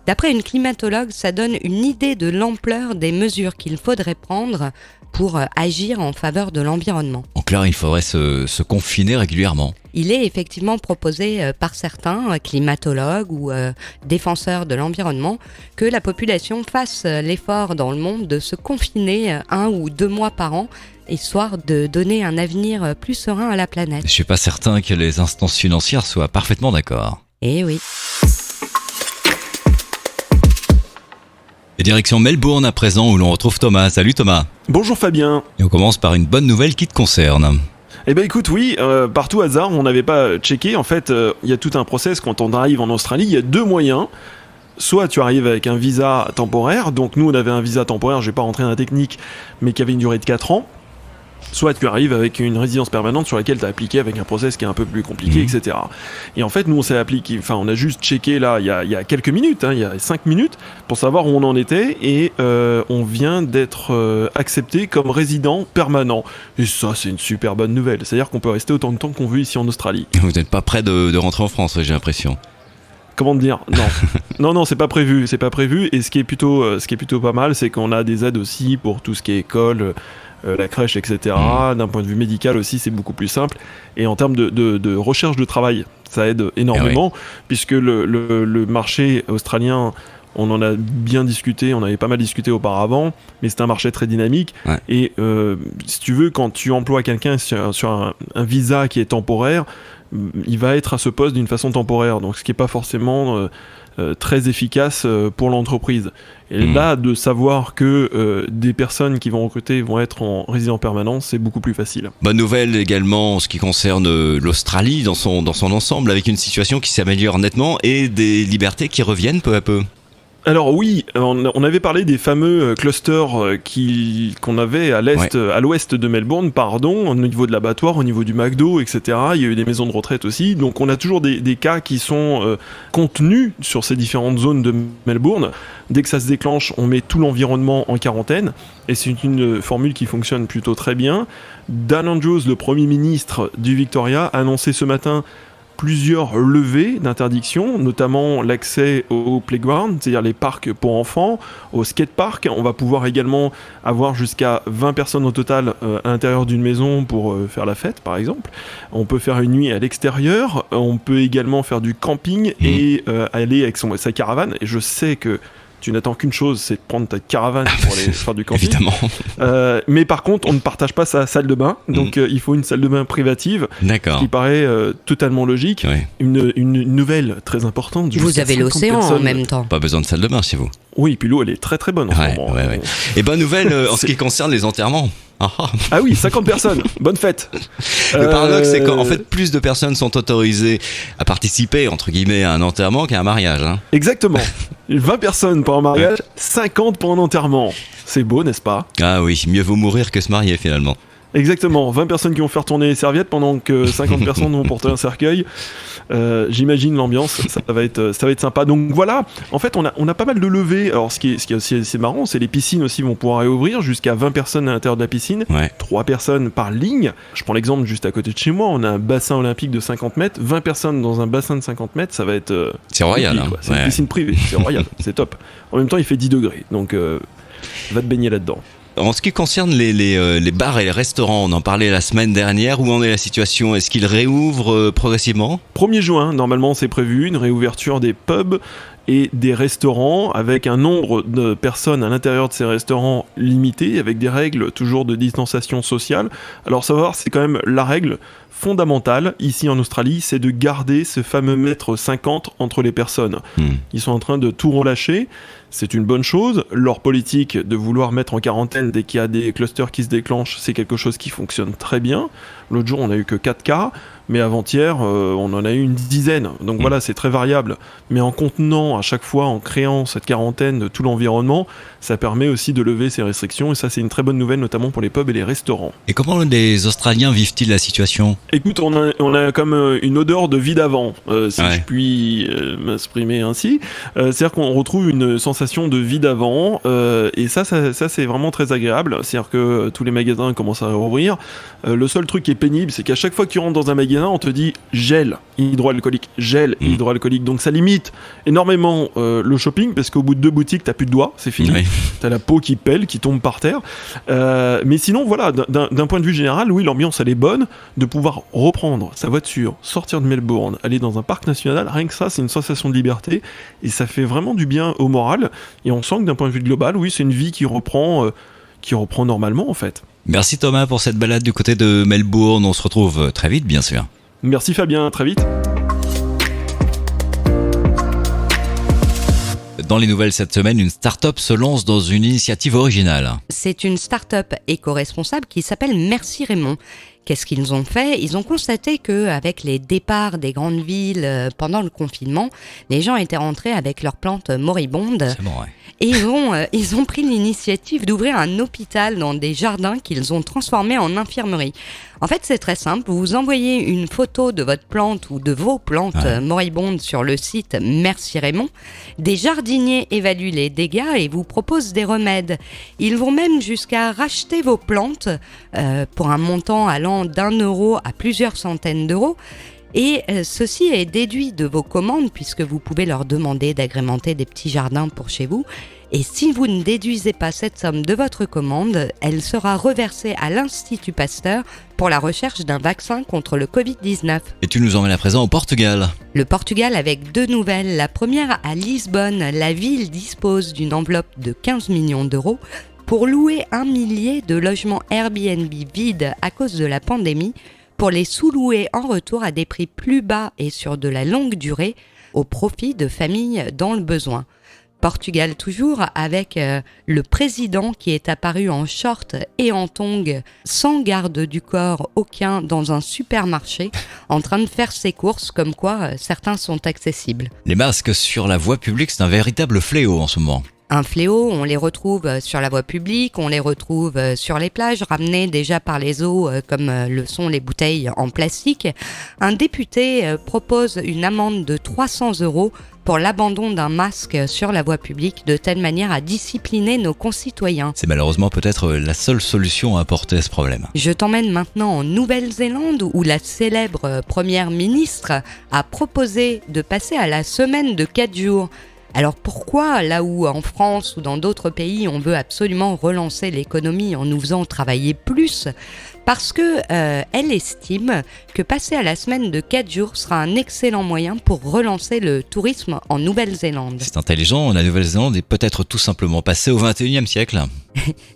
D'après une climatologue, ça donne une idée de l'ampleur des mesures qu'il faudrait prendre pour agir en faveur de l'environnement. En clair, il faudrait se confiner régulièrement. Il est effectivement proposé par certains climatologues ou défenseurs de l'environnement que la population fasse l'effort dans le monde de se confiner 1 ou 2 mois par an, histoire de donner un avenir plus serein à la planète. Je suis pas certain que les instances financières soient parfaitement d'accord. Eh oui. Et direction Melbourne à présent où l'on retrouve Thomas. Salut Thomas. Bonjour Fabien. Et on commence par une bonne nouvelle qui te concerne. Eh ben écoute, oui, par tout hasard, on n'avait pas checké. En fait, il y a tout un process quand on arrive en Australie. Il y a 2 moyens. Soit tu arrives avec un visa temporaire. Donc nous, on avait un visa temporaire, je vais pas rentrer dans la technique, mais qui avait une durée de 4 ans. Soit tu arrives avec une résidence permanente sur laquelle tu as appliqué avec un process qui est un peu plus compliqué, etc. Et en fait, nous, on s'est appliqué, enfin, on a juste checké là, il y a quelques minutes, il y a 5 minutes, pour savoir où on en était, et on vient d'être accepté comme résident permanent. Et ça, c'est une super bonne nouvelle. C'est-à-dire qu'on peut rester autant de temps qu'on veut ici en Australie. Vous n'êtes pas prêt de rentrer en France, j'ai l'impression. Comment te dire ? Non. non, c'est pas prévu, Et ce qui est plutôt pas mal, c'est qu'on a des aides aussi pour tout ce qui est école, la crèche, etc. D'un point de vue médical aussi, c'est beaucoup plus simple. Et en termes de recherche de travail, ça aide énormément, puisque le marché australien, on en a bien discuté, on avait pas mal discuté auparavant, mais c'est un marché très dynamique. Ouais. Et si tu veux, quand tu emploies quelqu'un sur un visa qui est temporaire, il va être à ce poste d'une façon temporaire, donc ce qui n'est pas forcément très efficace pour l'entreprise. Et là, de savoir que des personnes qui vont recruter vont être en résident permanent, c'est beaucoup plus facile. Bonne nouvelle également en ce qui concerne l'Australie dans son ensemble, avec une situation qui s'améliore nettement et des libertés qui reviennent peu à peu. Alors oui, on avait parlé des fameux clusters qu'on avait à l'est, à l'ouest de Melbourne, au niveau de l'abattoir, au niveau du McDo, etc. Il y a eu des maisons de retraite aussi. Donc on a toujours des cas qui sont contenus sur ces différentes zones de Melbourne. Dès que ça se déclenche, on met tout l'environnement en quarantaine. Et c'est une formule qui fonctionne plutôt très bien. Dan Andrews, le Premier ministre du Victoria, a annoncé ce matin plusieurs levées d'interdiction, notamment l'accès au playground, c'est-à-dire les parcs pour enfants, au skatepark. On va pouvoir également avoir jusqu'à 20 personnes au total à l'intérieur d'une maison pour faire la fête, par exemple. On peut faire une nuit à l'extérieur. On peut également faire du camping et aller avec sa caravane. Et je sais que tu n'attends qu'une chose, c'est de prendre ta caravane pour aller faire du camping. Évidemment. Mais par contre, on ne partage pas sa salle de bain, donc il faut une salle de bain privative. D'accord. Ce qui paraît totalement logique. Ouais. Une nouvelle très importante. Vous avez l'océan en même temps. Pas besoin de salle de bain chez vous. Oui, puis l'eau, elle est très très bonne en ce moment. Ouais. Et bonne nouvelle en ce qui concerne les enterrements. Ah oui, 50 personnes. Bonne fête. Le paradoxe, c'est qu'en fait, plus de personnes sont autorisées à participer, entre guillemets, à un enterrement qu'à un mariage. Hein. Exactement. 20 personnes pour un mariage, 50 pour un enterrement. C'est beau, n'est-ce pas ? Ah oui, mieux vaut mourir que se marier finalement. Exactement, 20 personnes qui vont faire tourner les serviettes pendant que 50 personnes vont porter un cercueil. J'imagine l'ambiance, ça va être sympa. Donc voilà, en fait on a pas mal de levées. Alors ce qui est aussi assez marrant, c'est les piscines aussi vont pouvoir réouvrir, jusqu'à 20 personnes à l'intérieur de la piscine, 3 personnes par ligne. Je prends l'exemple juste à côté de chez moi, on a un bassin olympique de 50 mètres, 20 personnes dans un bassin de 50 mètres, ça va être... c'est royal. Hein. C'est une piscine privée, c'est royal, c'est top. En même temps il fait 10 degrés, donc va te baigner là-dedans. En ce qui concerne les bars et les restaurants, on en parlait la semaine dernière, où en est la situation ? Est-ce qu'ils réouvrent progressivement ? 1er juin, normalement c'est prévu, une réouverture des pubs et des restaurants avec un nombre de personnes à l'intérieur de ces restaurants limité, avec des règles toujours de distanciation sociale. Alors savoir, c'est quand même la règle fondamentale ici en Australie, c'est de garder ce fameux mètre 50 entre les personnes. Ils sont en train de tout relâcher, c'est une bonne chose. Leur politique de vouloir mettre en quarantaine dès qu'il y a des clusters qui se déclenchent, c'est quelque chose qui fonctionne très bien. L'autre jour, on n'a eu que 4 cas, mais avant-hier, on en a eu une dizaine. Donc voilà, c'est très variable. Mais en contenant à chaque fois, en créant cette quarantaine de tout l'environnement, ça permet aussi de lever ces restrictions. Et ça, c'est une très bonne nouvelle, notamment pour les pubs et les restaurants. Et comment les Australiens vivent-ils la situation ? Écoute, on a comme une odeur de vie d'avant, si je puis m'exprimer ainsi. C'est-à-dire qu'on retrouve une sensation de vie d'avant, et ça c'est vraiment très agréable. C'est-à-dire que tous les magasins commencent à rouvrir. Le seul truc qui est pénible, c'est qu'à chaque fois que tu rentres dans un magasin, on te dit gel hydroalcoolique, hydroalcoolique. Donc ça limite énormément le shopping, parce qu'au bout de 2 boutiques, t'as plus de doigts, c'est fini. T'as la peau qui pèle, qui tombe par terre. Mais sinon, voilà, d'un point de vue général, oui, l'ambiance elle est bonne. De pouvoir reprendre sa voiture, sortir de Melbourne, aller dans un parc national, rien que ça, c'est une sensation de liberté, et ça fait vraiment du bien au moral. Et on sent que d'un point de vue global, oui, c'est une vie qui reprend normalement en fait. Merci Thomas pour cette balade du côté de Melbourne. On se retrouve très vite, bien sûr. Merci Fabien, très vite. Dans les nouvelles cette semaine, une start-up se lance dans une initiative originale. C'est une start-up éco-responsable qui s'appelle Merci Raymond. Qu'est-ce qu'ils ont fait ? Ils ont constaté qu'avec les départs des grandes villes pendant le confinement, les gens étaient rentrés avec leurs plantes moribondes. C'est bon, ouais. Et ils ont pris l'initiative d'ouvrir un hôpital dans des jardins qu'ils ont transformés en infirmerie. En fait, c'est très simple. Vous envoyez une photo de votre plante ou de vos plantes moribondes sur le site Merci Raymond. Des jardiniers évaluent les dégâts et vous proposent des remèdes. Ils vont même jusqu'à racheter vos plantes pour un montant allant d'€1 à plusieurs centaines d'euros. Et ceci est déduit de vos commandes, puisque vous pouvez leur demander d'agrémenter des petits jardins pour chez vous. Et si vous ne déduisez pas cette somme de votre commande, elle sera reversée à l'Institut Pasteur pour la recherche d'un vaccin contre le Covid-19. Et tu nous emmènes à présent au Portugal. Le Portugal avec 2 nouvelles. La première, à Lisbonne, la ville dispose d'une enveloppe de 15 millions d'euros pour louer 1 millier de logements Airbnb vides à cause de la pandémie, pour les sous-louer en retour à des prix plus bas et sur de la longue durée, au profit de familles dans le besoin. Portugal toujours, avec le président qui est apparu en short et en tongs, sans garde du corps aucun, dans un supermarché, en train de faire ses courses, comme quoi certains sont accessibles. Les masques sur la voie publique, c'est un véritable fléau en ce moment. Un fléau, on les retrouve sur la voie publique, on les retrouve sur les plages, ramenées déjà par les eaux comme le sont les bouteilles en plastique. Un député propose une amende de 300 € pour l'abandon d'un masque sur la voie publique, de telle manière à discipliner nos concitoyens. C'est malheureusement peut-être la seule solution à apporter à ce problème. Je t'emmène maintenant en Nouvelle-Zélande où la célèbre première ministre a proposé de passer à la semaine de 4 jours. Alors pourquoi, là où en France ou dans d'autres pays, on veut absolument relancer l'économie en nous faisant travailler plus ? Parce que elle estime que passer à la semaine de 4 jours sera un excellent moyen pour relancer le tourisme en Nouvelle-Zélande. C'est intelligent, la Nouvelle-Zélande est peut-être tout simplement passée au XXIe siècle.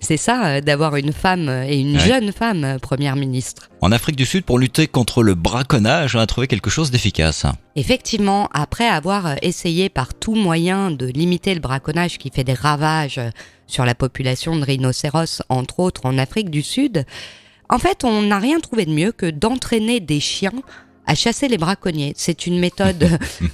C'est ça, d'avoir une femme et une jeune femme première ministre. En Afrique du Sud, pour lutter contre le braconnage, on a trouvé quelque chose d'efficace. Effectivement, après avoir essayé par tout moyen de limiter le braconnage qui fait des ravages sur la population de rhinocéros, entre autres en Afrique du Sud, en fait, on n'a rien trouvé de mieux que d'entraîner des chiens à chasser les braconniers. C'est une méthode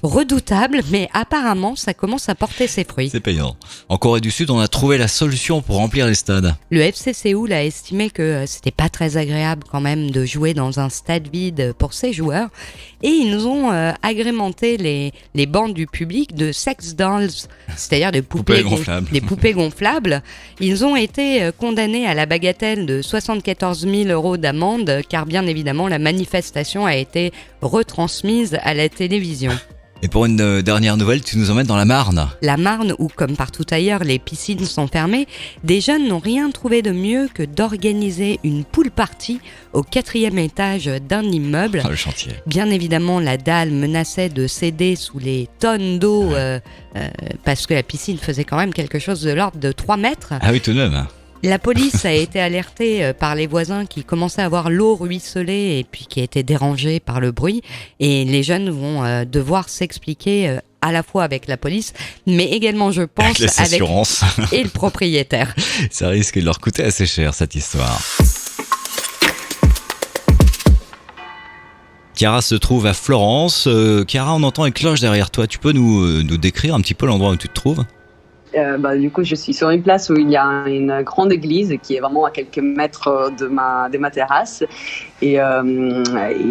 redoutable, mais apparemment, ça commence à porter ses fruits. C'est payant. En Corée du Sud, on a trouvé la solution pour remplir les stades. Le FC Séoul a estimé que c'était pas très agréable quand même de jouer dans un stade vide pour ses joueurs, et ils nous ont agrémenté les bancs du public de sex dolls, c'est-à-dire des poupées gonflables. Ils ont été condamnés à la bagatelle de 74 000 € d'amende, car bien évidemment, la manifestation a été retransmise à la télévision. Et pour une dernière nouvelle, tu nous emmènes dans la Marne. La Marne, où comme partout ailleurs, les piscines sont fermées, des jeunes n'ont rien trouvé de mieux que d'organiser une pool party au 4e étage d'un immeuble. Le chantier. Bien évidemment, la dalle menaçait de céder sous les tonnes d'eau parce que la piscine faisait quand même quelque chose de l'ordre de 3 mètres. Ah oui, tout de même. La police a été alertée par les voisins qui commençaient à voir l'eau ruisseler et puis qui étaient dérangés par le bruit. Et les jeunes vont devoir s'expliquer à la fois avec la police, mais également, je pense, avec les assurances et le propriétaire. Ça risque de leur coûter assez cher, cette histoire. Chiara se trouve à Florence. Chiara, on entend une cloche derrière toi. Tu peux nous décrire un petit peu l'endroit où tu te trouves ? Du coup, je suis sur une place où il y a une grande église qui est vraiment à quelques mètres de ma terrasse. Et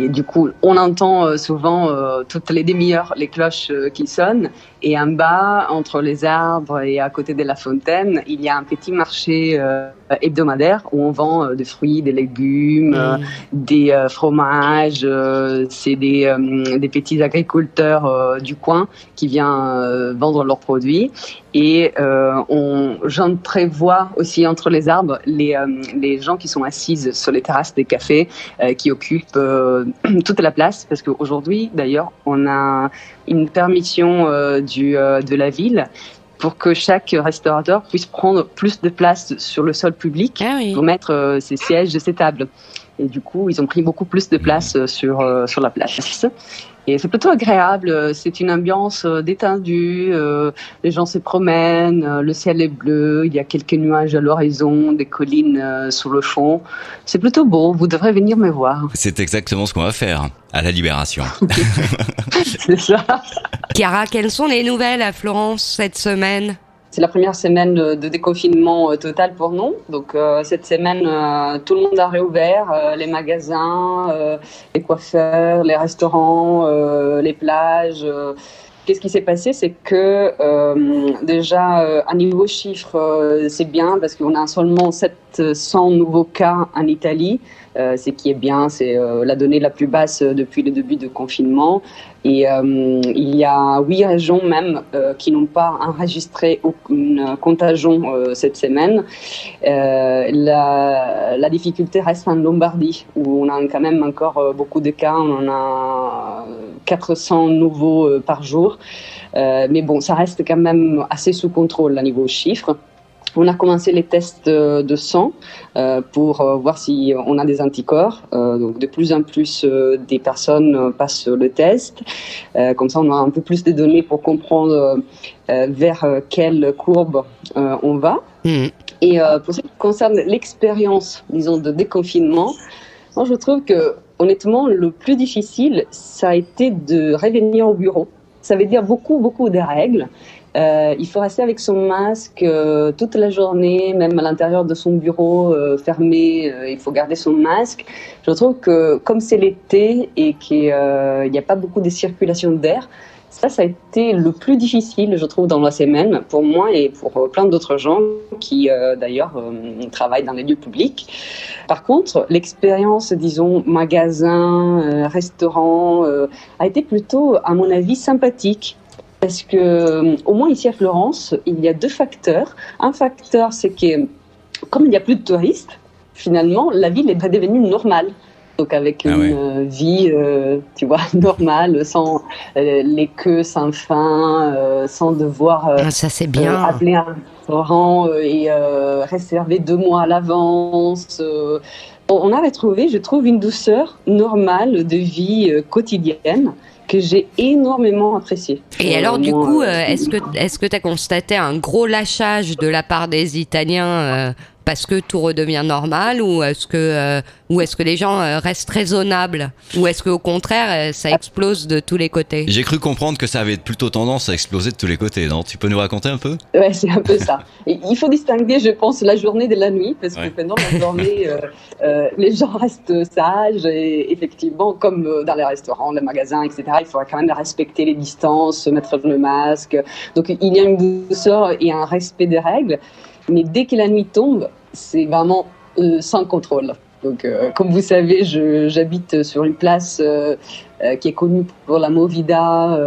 du coup, on entend souvent toutes les demi-heures les cloches qui sonnent. Et en bas, entre les arbres et à côté de la fontaine, il y a un petit marché hebdomadaire où on vend des fruits, des légumes, des fromages. C'est des petits agriculteurs du coin qui viennent vendre leurs produits. Et j'entrevois aussi entre les arbres les gens qui sont assises sur les terrasses des cafés qui occupent toute la place, parce qu'aujourd'hui d'ailleurs on a une permission de la ville pour que chaque restaurateur puisse prendre plus de place sur le sol public pour mettre ses sièges et ses tables. Et du coup, ils ont pris beaucoup plus de place sur la place. Et c'est plutôt agréable, c'est une ambiance détendue, les gens se promènent, le ciel est bleu, il y a quelques nuages à l'horizon, des collines sur le fond. C'est plutôt beau, vous devrez venir me voir. C'est exactement ce qu'on va faire à la Libération. C'est ça. Chiara, quelles sont les nouvelles à Florence cette semaine ? C'est la première semaine de déconfinement total pour nous. Donc cette semaine, tout le monde a réouvert, les magasins, les coiffeurs, les restaurants, les plages. Qu'est-ce qui s'est passé ? C'est que déjà, à niveau chiffre, c'est bien parce qu'on a seulement 700 nouveaux cas en Italie. Ce qui est bien, c'est la donnée la plus basse depuis le début du confinement. Et il y a 8 régions même qui n'ont pas enregistré aucune contagion cette semaine. La difficulté reste en Lombardie, où on a quand même encore beaucoup de cas. On en a 400 nouveaux par jour. Mais bon, ça reste quand même assez sous contrôle à niveau chiffres. On a commencé les tests de sang pour voir si on a des anticorps. Donc de plus en plus des personnes passent le test. Comme ça, on a un peu plus de données pour comprendre vers quelle courbe on va. Et pour ce qui concerne l'expérience, disons, de déconfinement, moi, je trouve que honnêtement, le plus difficile, ça a été de revenir au bureau. Ça veut dire beaucoup de règles. Il faut rester avec son masque toute la journée, même à l'intérieur de son bureau fermé, il faut garder son masque. Je trouve que comme c'est l'été et qu'il n'y a pas beaucoup de circulation d'air, ça a été le plus difficile, je trouve, dans la semaine, pour moi et pour plein d'autres gens qui, d'ailleurs, travaillent dans les lieux publics. Par contre, l'expérience, disons, magasin, restaurant, a été plutôt, à mon avis, sympathique. Parce que, au moins ici à Florence, il y a 2 facteurs. Un facteur, c'est que, comme il n'y a plus de touristes, finalement, la ville est devenue normale. Donc avec une vie, tu vois, normale, sans les queues sans fin, sans devoir ça c'est bien. Appeler un restaurant et réserver 2 mois à l'avance. On a retrouvé, je trouve, une douceur normale de vie quotidienne que j'ai énormément appréciée. Et alors du coup, est-ce que tu as constaté un gros lâchage de la part des Italiens parce que tout redevient normal, ou est-ce que les gens restent raisonnables, ou est-ce qu'au contraire ça explose de tous les côtés? J'ai cru comprendre que ça avait plutôt tendance à exploser de tous les côtés, non? Tu peux nous raconter un peu? Ouais, c'est un peu ça. Et il faut distinguer, je pense, la journée de la nuit, parce que pendant la journée, les gens restent sages, et effectivement, comme dans les restaurants, les magasins, etc., il faudra quand même respecter les distances, mettre le masque. Donc il y a une douceur et un respect des règles. Mais dès que la nuit tombe, c'est vraiment sans contrôle. Donc, comme vous savez, j'habite sur une place qui est connue pour la movida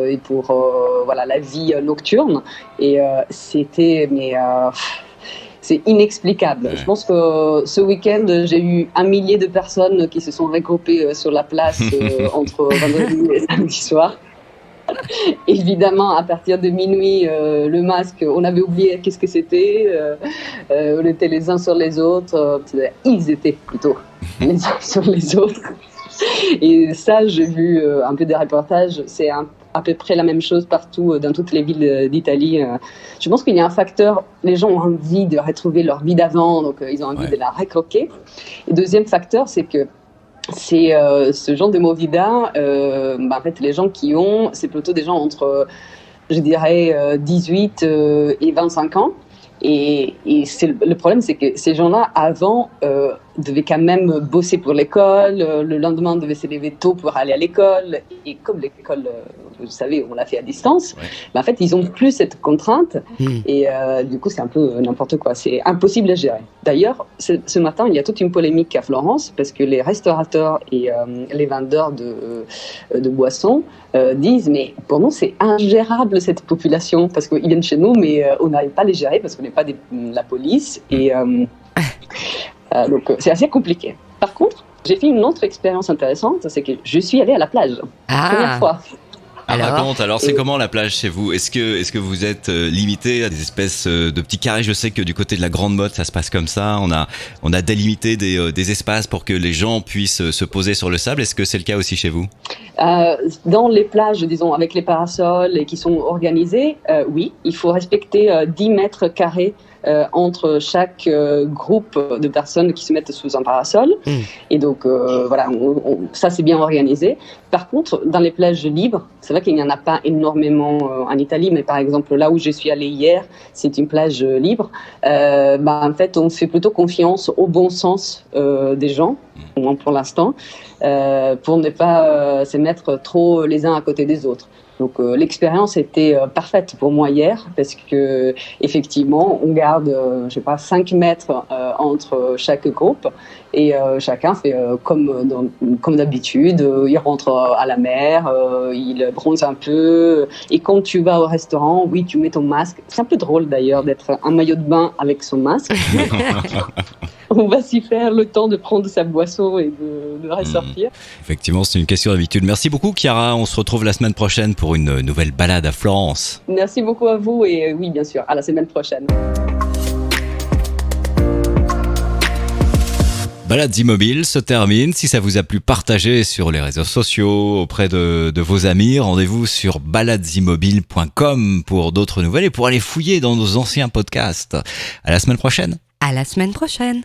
et pour la vie nocturne. Et c'est inexplicable. Je pense que ce week-end, j'ai eu 1 millier de personnes qui se sont regroupées sur la place entre vendredi et samedi soir. Évidemment, à partir de minuit, le masque, on avait oublié qu'est-ce que c'était. On était les uns sur les autres. Ils étaient plutôt les uns sur les autres. Et ça, j'ai vu un peu des reportages. C'est à peu près la même chose partout, dans toutes les villes d'Italie. Je pense qu'il y a un facteur, les gens ont envie de retrouver leur vie d'avant, donc ils ont envie de la recroquer. Et deuxième facteur, c'est que c'est ce genre de movida, en fait, les gens qui ont, c'est plutôt des gens entre, je dirais, 18 et 25 ans. Et le problème, c'est que ces gens-là, avant, devaient quand même bosser pour l'école. Le lendemain, devaient se lever tôt pour aller à l'école. Et comme l'école, vous savez, on l'a fait à distance, en fait, ils n'ont plus cette contrainte. Et du coup, c'est un peu n'importe quoi. C'est impossible à gérer. D'ailleurs, ce matin, il y a toute une polémique à Florence parce que les restaurateurs et les vendeurs de boissons disent, mais pour nous, c'est ingérable cette population parce qu'ils viennent chez nous, mais on n'arrive pas à les gérer parce qu'on n'est pas la police. Et donc, c'est assez compliqué. Par contre, j'ai fait une autre expérience intéressante, c'est que je suis allée à la plage. Première fois. Alors c'est comment la plage chez vous? Est-ce que vous êtes limité à des espèces de petits carrés? Je sais que du côté de la Grande Motte, ça se passe comme ça. On a délimité des espaces pour que les gens puissent se poser sur le sable. Est-ce que c'est le cas aussi chez vous? Dans les plages, disons, avec les parasols et qui sont organisées, oui, il faut respecter 10 mètres carrés entre chaque groupe de personnes qui se mettent sous un parasol. Et donc, voilà, ça c'est bien organisé. Par contre, dans les plages libres, c'est vrai qu'il n'y en a pas énormément en Italie, mais par exemple, là où je suis allée hier, c'est une plage libre. En fait, on fait plutôt confiance au bon sens des gens, pour l'instant, pour ne pas se mettre trop les uns à côté des autres. Donc l'expérience était parfaite pour moi hier parce que effectivement on garde 5 mètres entre chaque groupe et chacun fait comme d'habitude, il rentre à la mer, il bronze un peu et quand tu vas au restaurant, oui tu mets ton masque. C'est un peu drôle d'ailleurs d'être en maillot de bain avec son masque. On va s'y faire le temps de prendre sa boisson et de ressortir. Effectivement, c'est une question d'habitude. Merci beaucoup, Chiara. On se retrouve la semaine prochaine pour une nouvelle balade à Florence. Merci beaucoup à vous et oui, bien sûr, à la semaine prochaine. Balades immobiles se termine. Si ça vous a plu, partagez sur les réseaux sociaux auprès de vos amis. Rendez-vous sur baladesimmobiles.com pour d'autres nouvelles et pour aller fouiller dans nos anciens podcasts. À la semaine prochaine. À la semaine prochaine.